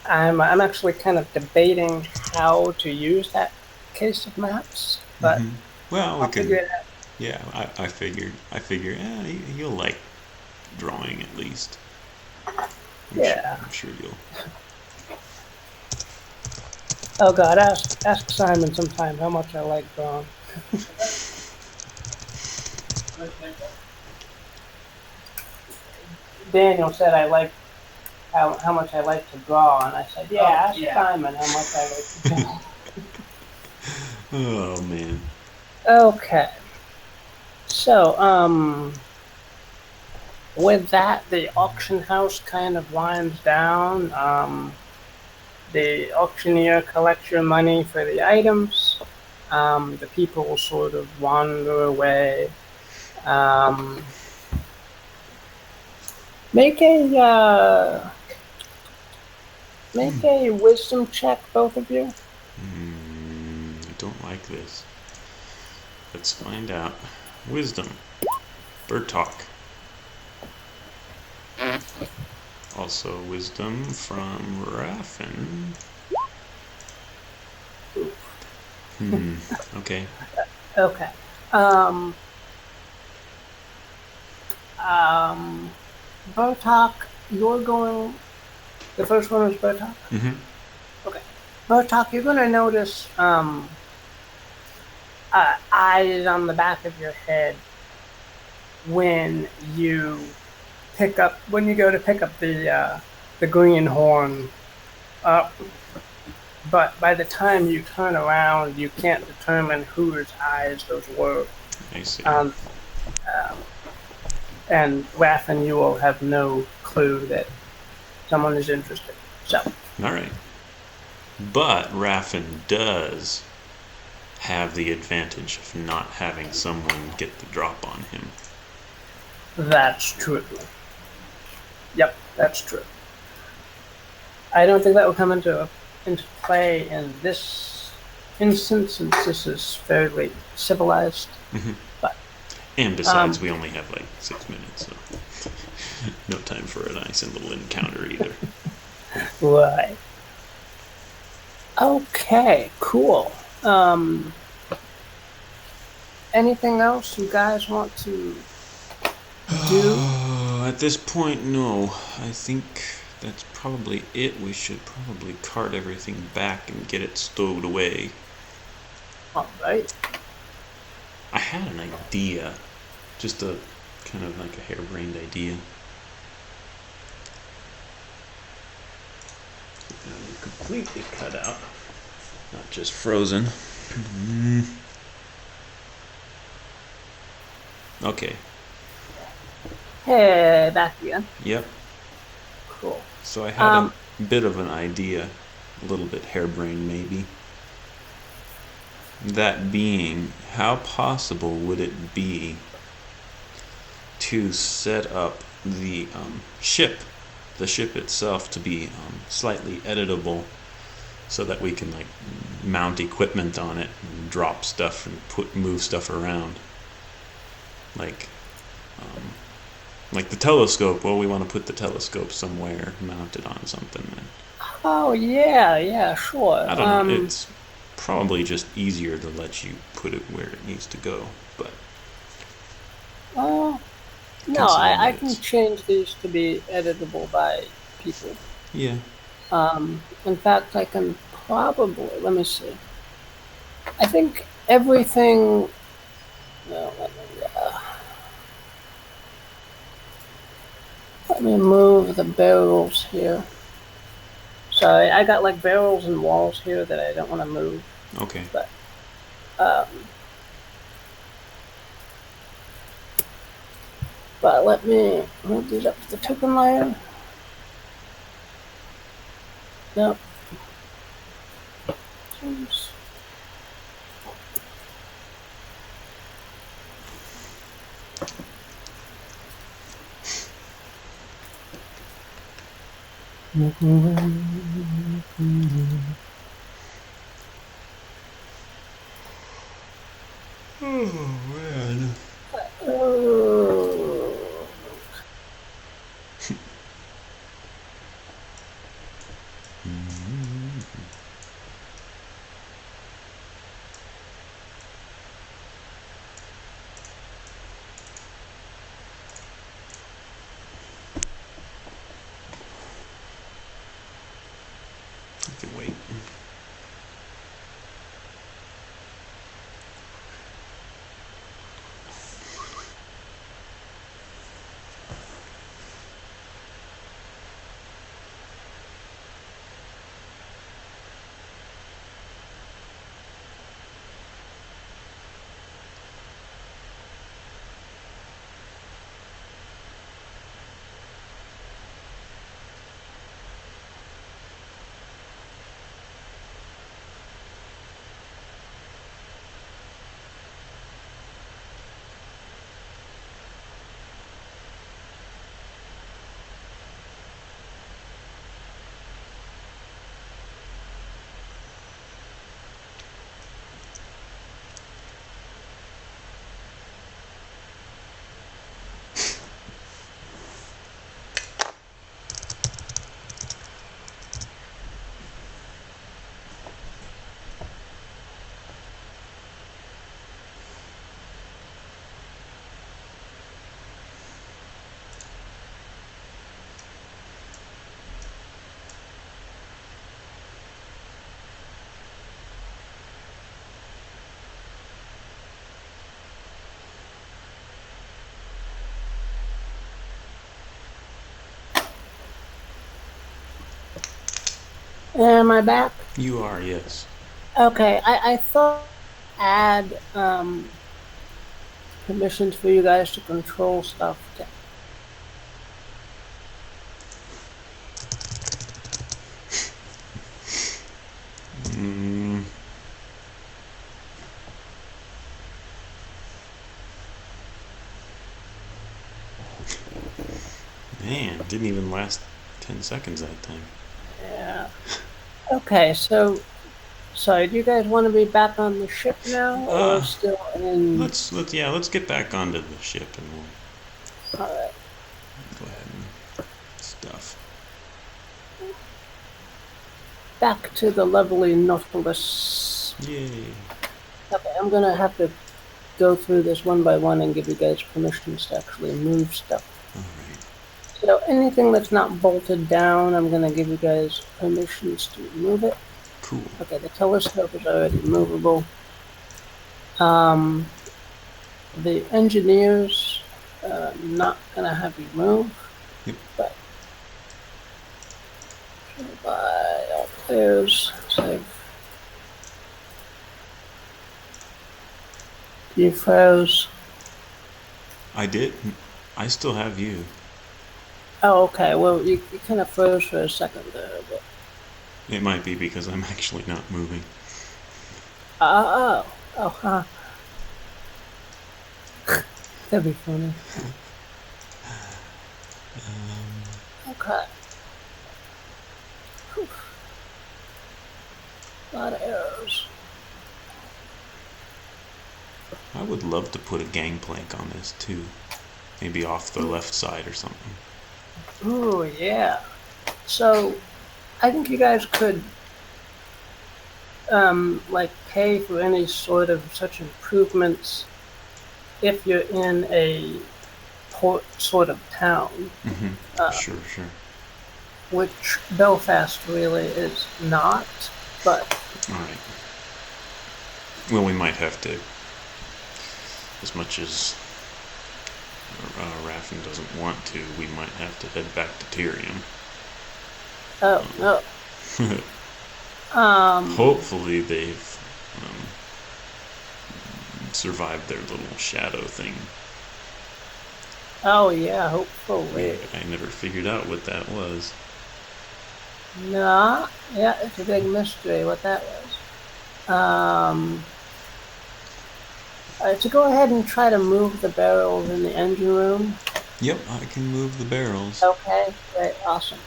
I'm actually kind of debating how to use that case of maps, but Well, I'll figure it out. Yeah, I figured. Yeah, you'll like drawing at least. I'm sure you'll. Oh God, ask Simon sometime how much I like drawing. Daniel said I like how much I like to draw, and I said, ask Simon how much I like to draw. Oh man. Okay. So, with that, the auction house kind of winds down. The auctioneer collects your money for the items. The people will sort of wander away. Make a wisdom check, both of you. I don't like this. Let's find out. Wisdom. Bertok. Also wisdom from Raffin. Okay. Okay. Bertok, you're going. The first one was Bertok. Bertok, you're going to notice eyes on the back of your head when you go to pick up the green horn up. But by the time you turn around, you can't determine whose eyes those were. I see. And Raffin, you will have no clue that someone is interested. So. All right. But Raffin does have the advantage of not having someone get the drop on him. That's true. Yep, that's true. I don't think that will come into play in this instance, since this is fairly civilized. Mm-hmm. But and besides, we only have like 6 minutes, so no time for a nice little encounter either. Right. Okay, cool. Anything else you guys want to do? At this point, no. I think that's probably it. We should probably cart everything back and get it stowed away. All right. I had an idea. Just a kind of like a harebrained idea. Completely cut out. Not just frozen. Okay. Hey, back again. Yep. Cool. So I had a bit of an idea, a little bit harebrained maybe. That being, how possible would it be to set up the ship itself to be slightly editable, so that we can like mount equipment on it and drop stuff and move stuff around, like the telescope. Well, we want to put the telescope somewhere mounted on something. Oh yeah, sure. I don't know. It's probably just easier to let you put it where it needs to go, but. No, I can change these to be editable by people. Yeah. In fact, I can probably, let me see. I think everything, no, let me move the barrels here. Sorry, I got like barrels and walls here that I don't want to move. Okay. But, let me move these up to the token layer. Nope. Oops. Oh man. I can wait. Am I back? You are, yes. Okay, I thought add permissions for you guys to control stuff. Mm, man, didn't even last 10 seconds that time. Yeah. Okay, so sorry, do you guys want to be back on the ship now or Uh, still in? let's get back onto the ship and we'll Alright, go ahead and stuff. back to the lovely Nautilus. Yay. Okay, I'm gonna have to go through this one by one and give you guys permissions to actually move stuff. Alright. So anything that's not bolted down, I'm gonna give you guys permissions to move it. Cool. Okay, the telescope is already movable. The engineers, not gonna have you move. Yep. But by all players, save. You froze. I did. I still have you. Oh, okay. Well, you kind of froze for a second there, but. It might be because I'm actually not moving. Oh, huh. That'd be funny. Okay. Whew. A lot of arrows. I would love to put a gangplank on this too. Maybe off the left side or something. Oh, yeah. So, I think you guys could, like, pay for any sort of such improvements if you're in a port sort of town. Mm-hmm. Sure. Which Belfast really is not, but. Alright. Well, we might have to, as much as Raffin doesn't want to, we might have to head back to Tyrium. Oh, no. Hopefully they've survived their little shadow thing. Oh, yeah, hopefully. I never figured out what that was. No, yeah, it's a big mystery what that was. To go ahead and try to move the barrels in the engine room. Yep, I can move the barrels. Okay, great, awesome.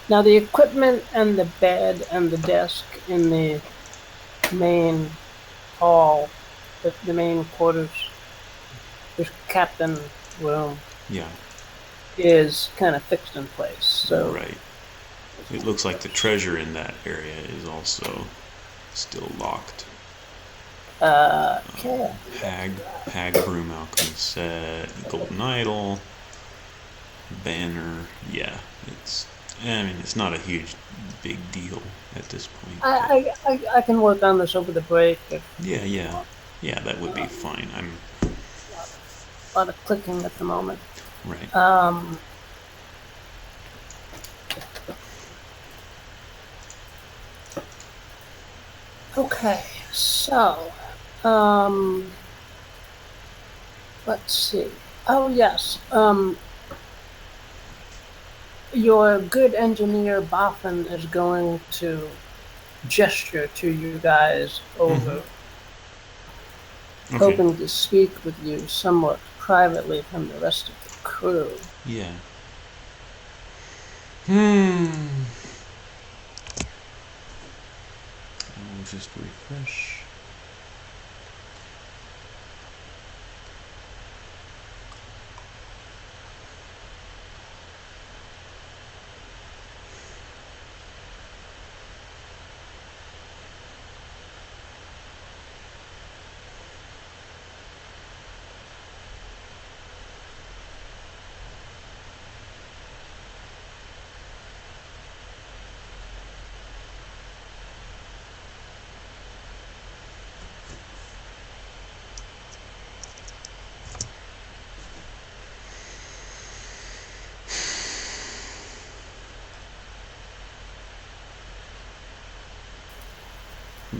Now the equipment and the bed and the desk in the main hall, the main quarters, this captain room, yeah, is kind of fixed in place. So right. It looks like the treasure in that area is also still locked. Okay. Hag broom alchemy set, golden idol, banner. Yeah, it's not a big deal at this point. I can work on this over the break. Yeah, that would be fine. I'm a lot of clicking at the moment. Right. Okay, so let's see. Oh yes, your good engineer Boffin is going to gesture to you guys over, hoping to speak with you somewhat privately from the rest of the crew. Yeah. I'll just refresh.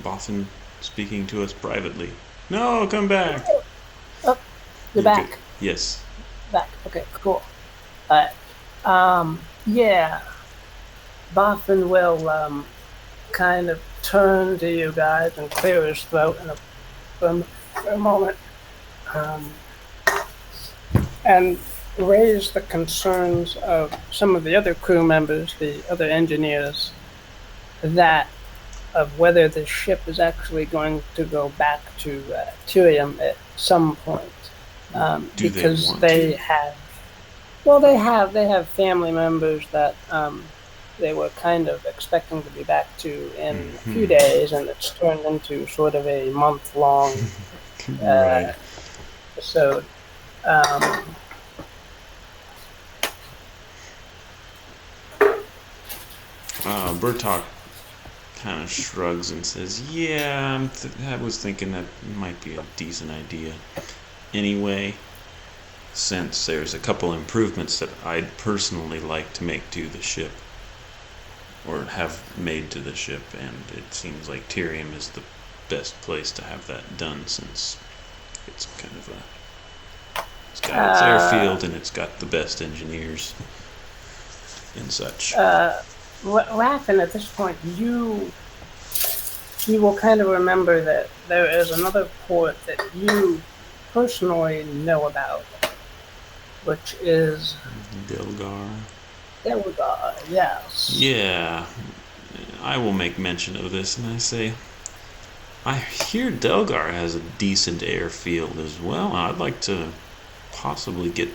Boffin speaking to us privately. No, come back. Oh, you're back. Good. Yes. Back. Okay, cool. Alright. Yeah. Boffin will kind of turn to you guys and clear his throat for a moment. And raise the concerns of some of the other crew members, the other engineers, that of whether the ship is actually going to go back to Tyrium at some point, because they have family members that they were kind of expecting to be back to in a few days, and it's turned into sort of a month-long right. episode. Bertok kind of shrugs and says, yeah, I was thinking that might be a decent idea. Anyway, since there's a couple improvements that I'd personally like to make to the ship, or have made to the ship, and it seems like Tyrium is the best place to have that done, since it's kind of it's got its airfield and it's got the best engineers and such. Raffin, at this point, you will kind of remember that there is another port that you personally know about, which is Delgar. Delgar, yes. Yeah, I will make mention of this, and I say, I hear Delgar has a decent airfield as well. I'd like to possibly get.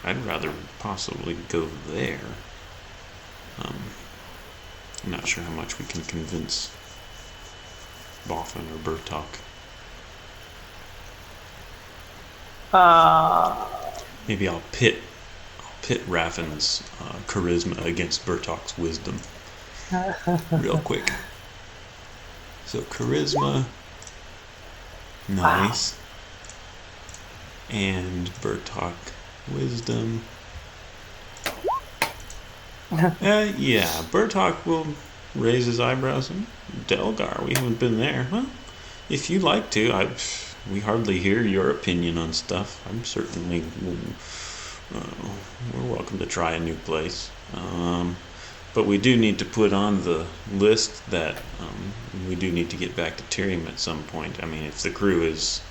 I'd rather possibly go there. I'm not sure how much we can convince Boffin or Bertok. Maybe I'll pit Raffin's charisma against Bertok's wisdom real quick. So charisma, nice, and Bertok wisdom. Yeah, Bertok will raise his eyebrows. Delgar, we haven't been there. Well, if you like to, we hardly hear your opinion on stuff. I'm certainly, we're welcome to try a new place. But we do need to put on the list that we do need to get back to Tyrium at some point. I mean, if the crew is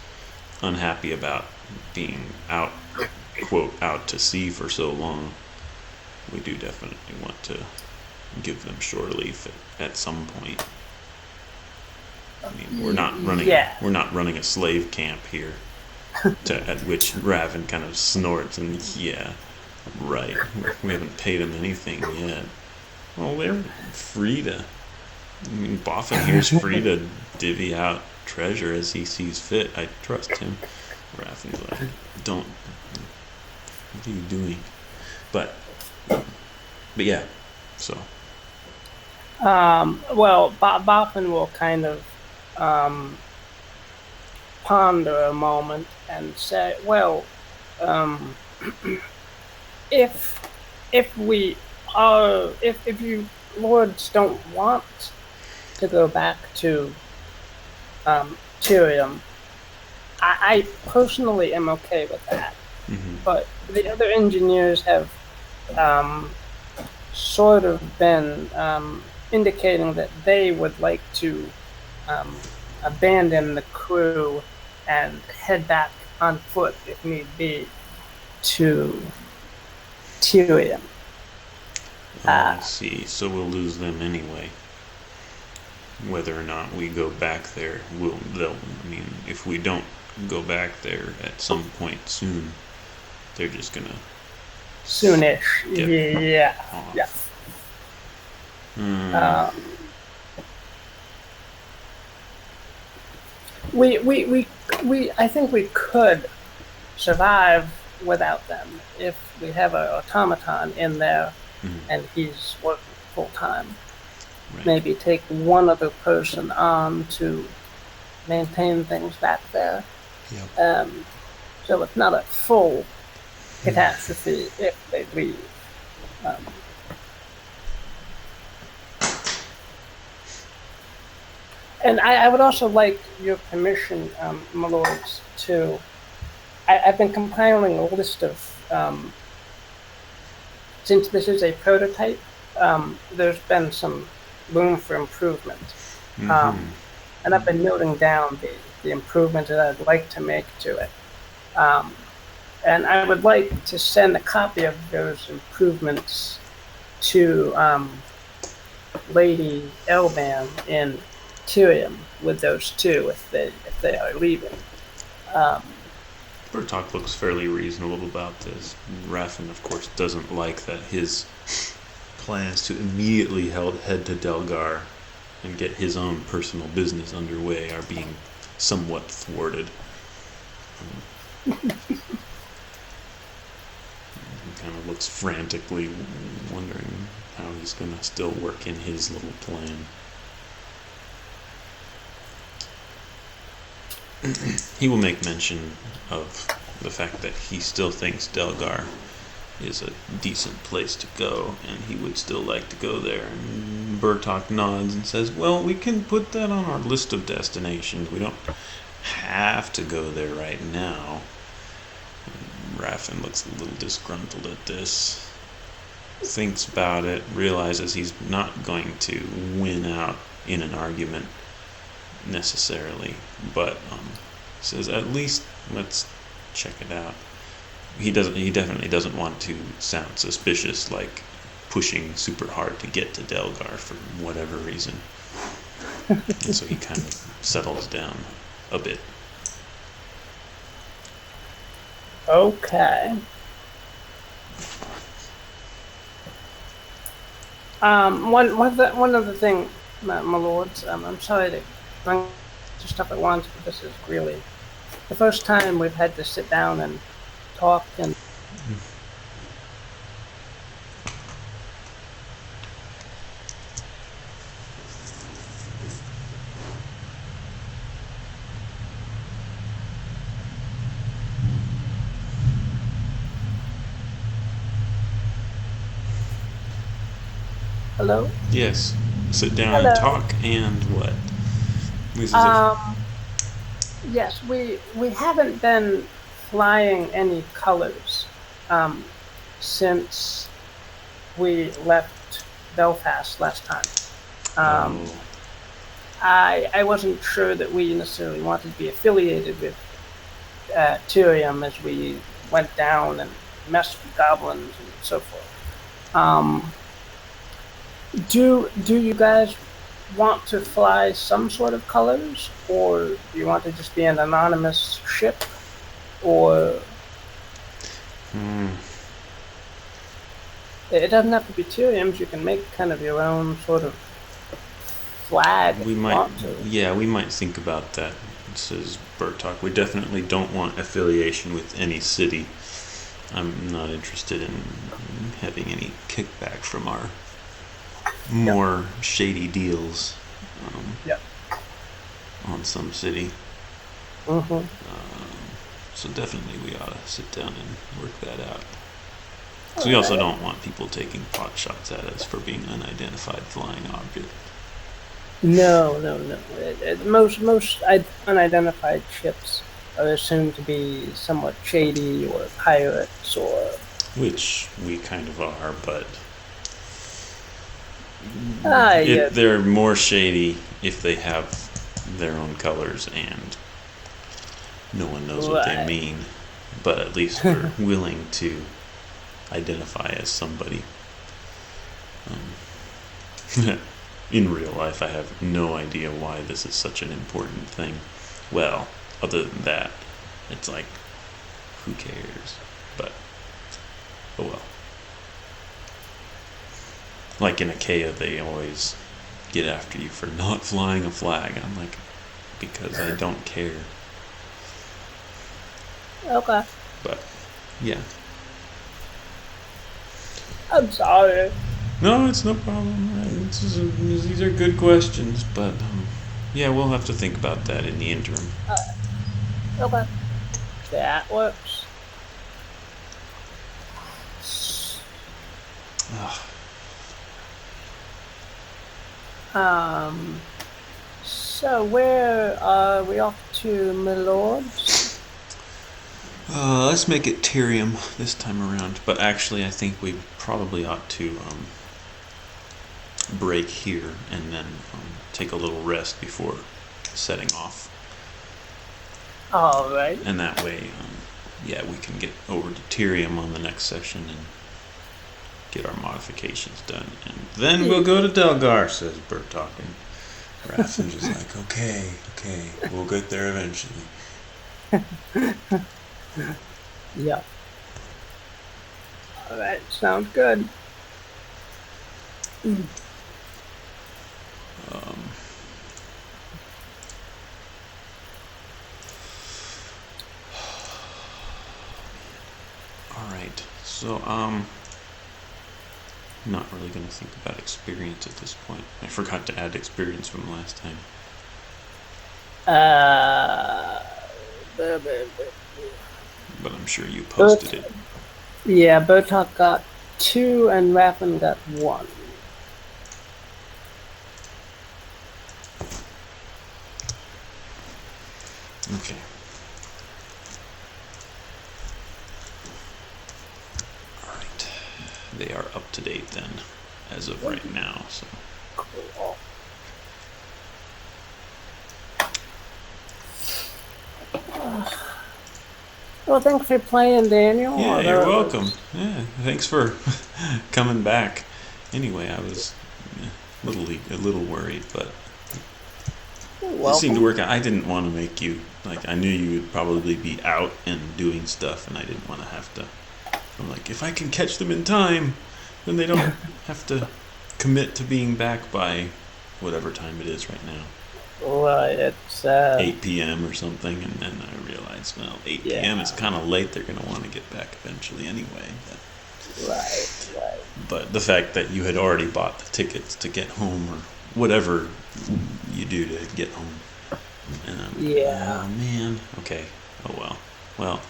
unhappy about being out, quote, out to sea for so long, we do definitely want to give them shore leave at some point. I mean, we're not running a slave camp here. At which Raffin kind of snorts and yeah, right. We haven't paid him anything yet. Well, they're free to. I mean, Boffin here's free to divvy out treasure as he sees fit. I trust him. Raffin's like, don't. What are you doing? But yeah, so. Well, Boffin will kind of ponder a moment and say, well, if you lords don't want to go back to Tyrium, I personally am okay with that. Mm-hmm. But the other engineers have sort of been indicating that they would like to abandon the crew and head back on foot, if need be, to Tyrium. I see. So we'll lose them anyway. Whether or not we go back there, I mean, if we don't go back there at some point soon, they're just gonna soonish. Yeah. We I think we could survive without them if we have an automaton in there and he's working full time. Right. Maybe take one other person on to maintain things back there. Yep. So it's not a full catastrophe if they leave. And I would also like your permission, my lords, to. I've been compiling a list of. Since this is a prototype, there's been some room for improvement. Mm-hmm. And I've been noting down the improvements that I'd like to make to it. Um, and I would like to send a copy of those improvements to Lady Elban in Tyrium with those two if they are leaving. Um, Bertok looks fairly reasonable about this. Raffin, of course, doesn't like that his plans to immediately head to Delgar and get his own personal business underway are being somewhat thwarted. He kind of looks frantically, wondering how he's going to still work in his little plan. He will make mention of the fact that he still thinks Delgar is a decent place to go, and he would still like to go there. And Bertok nods and says, well, we can put that on our list of destinations. We don't have to go there right now. And Raffin looks a little disgruntled at this, thinks about it, realizes he's not going to win out in an argument necessarily, but says at least let's check it out. He definitely doesn't want to sound suspicious, like pushing super hard to get to Delgar for whatever reason. And so he kind of settles down a bit. Okay. One other thing, my lords. I'm sorry to bring stuff at once, but this is really the first time we've had to sit down and talk and. Hello? Yes. Sit down Hello. and talk, and what? Yes, we haven't been flying any colors since we left Belfast last time. I wasn't sure that we necessarily wanted to be affiliated with Tyrium as we went down and messed with goblins and so forth. Do you guys want to fly some sort of colors, or do you want to just be an anonymous ship, or it doesn't have to be Tyrium's. You can make kind of your own sort of flag. We might think about that, says Bertok. We definitely don't want affiliation with any city. I'm not interested in having any kickback from our more shady deals on some city. So definitely we ought to sit down and work that out. So we also don't want people taking pot shots at us for being unidentified flying object. No. Most unidentified ships are assumed to be somewhat shady or pirates, or which we kind of are, but they're more shady if they have their own colors and no one knows what they mean. But at least we're willing to identify as somebody. In real life, I have no idea why this is such an important thing. Well, other than that, it's like, who cares? But, oh well. Like in Achaia, they always get after you for not flying a flag. I'm like, because I don't care. Okay. But, yeah. I'm sorry. No, it's no problem. These are good questions, but yeah, we'll have to think about that in the interim. Okay. That works. So, where are we off to, my lords? Let's make it Tyrium this time around. But actually, I think we probably ought to break here and then take a little rest before setting off. All right. And that way, yeah, we can get over to Tyrium on the next session and get our modifications done. And then we'll go to Delgar, says Bertok. And Raffin's just like, okay, we'll get there eventually. Yeah. All right, sounds good. All right, so I'm not really going to think about experience at this point. I forgot to add experience from last time. But I'm sure you posted it. Yeah, Bertok got 2 and Raffin got 1. Okay. Alright. They are up to date then, as of right now, so. Cool. Well, thanks for playing, Daniel. Yeah, you're welcome. Yeah, thanks for coming back. Anyway, I was a little worried, but it seemed to work out. I didn't want to make you, I knew you would probably be out and doing stuff, and I didn't want to have to. I'm like, if I can catch them in time, then they don't have to commit to being back by whatever time it is right now. Well, it's 8 p.m. or something, and then I realized, well, 8 p.m. is kind of late. They're going to want to get back eventually anyway. Right. But the fact that you had already bought the tickets to get home, or whatever you do to get home, and I'm oh man, okay, oh well,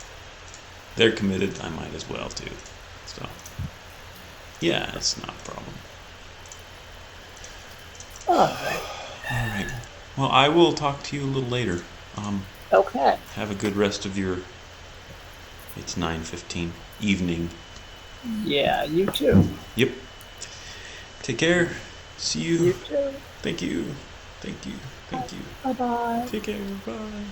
they're committed. I might as well too. So yeah, it's not a problem. All right. Well, I will talk to you a little later. Okay. Have a good rest of your. It's 9:15 evening. Yeah, you too. Yep. Take care. See you. You too. Thank you. Bye-bye. Take care. Bye.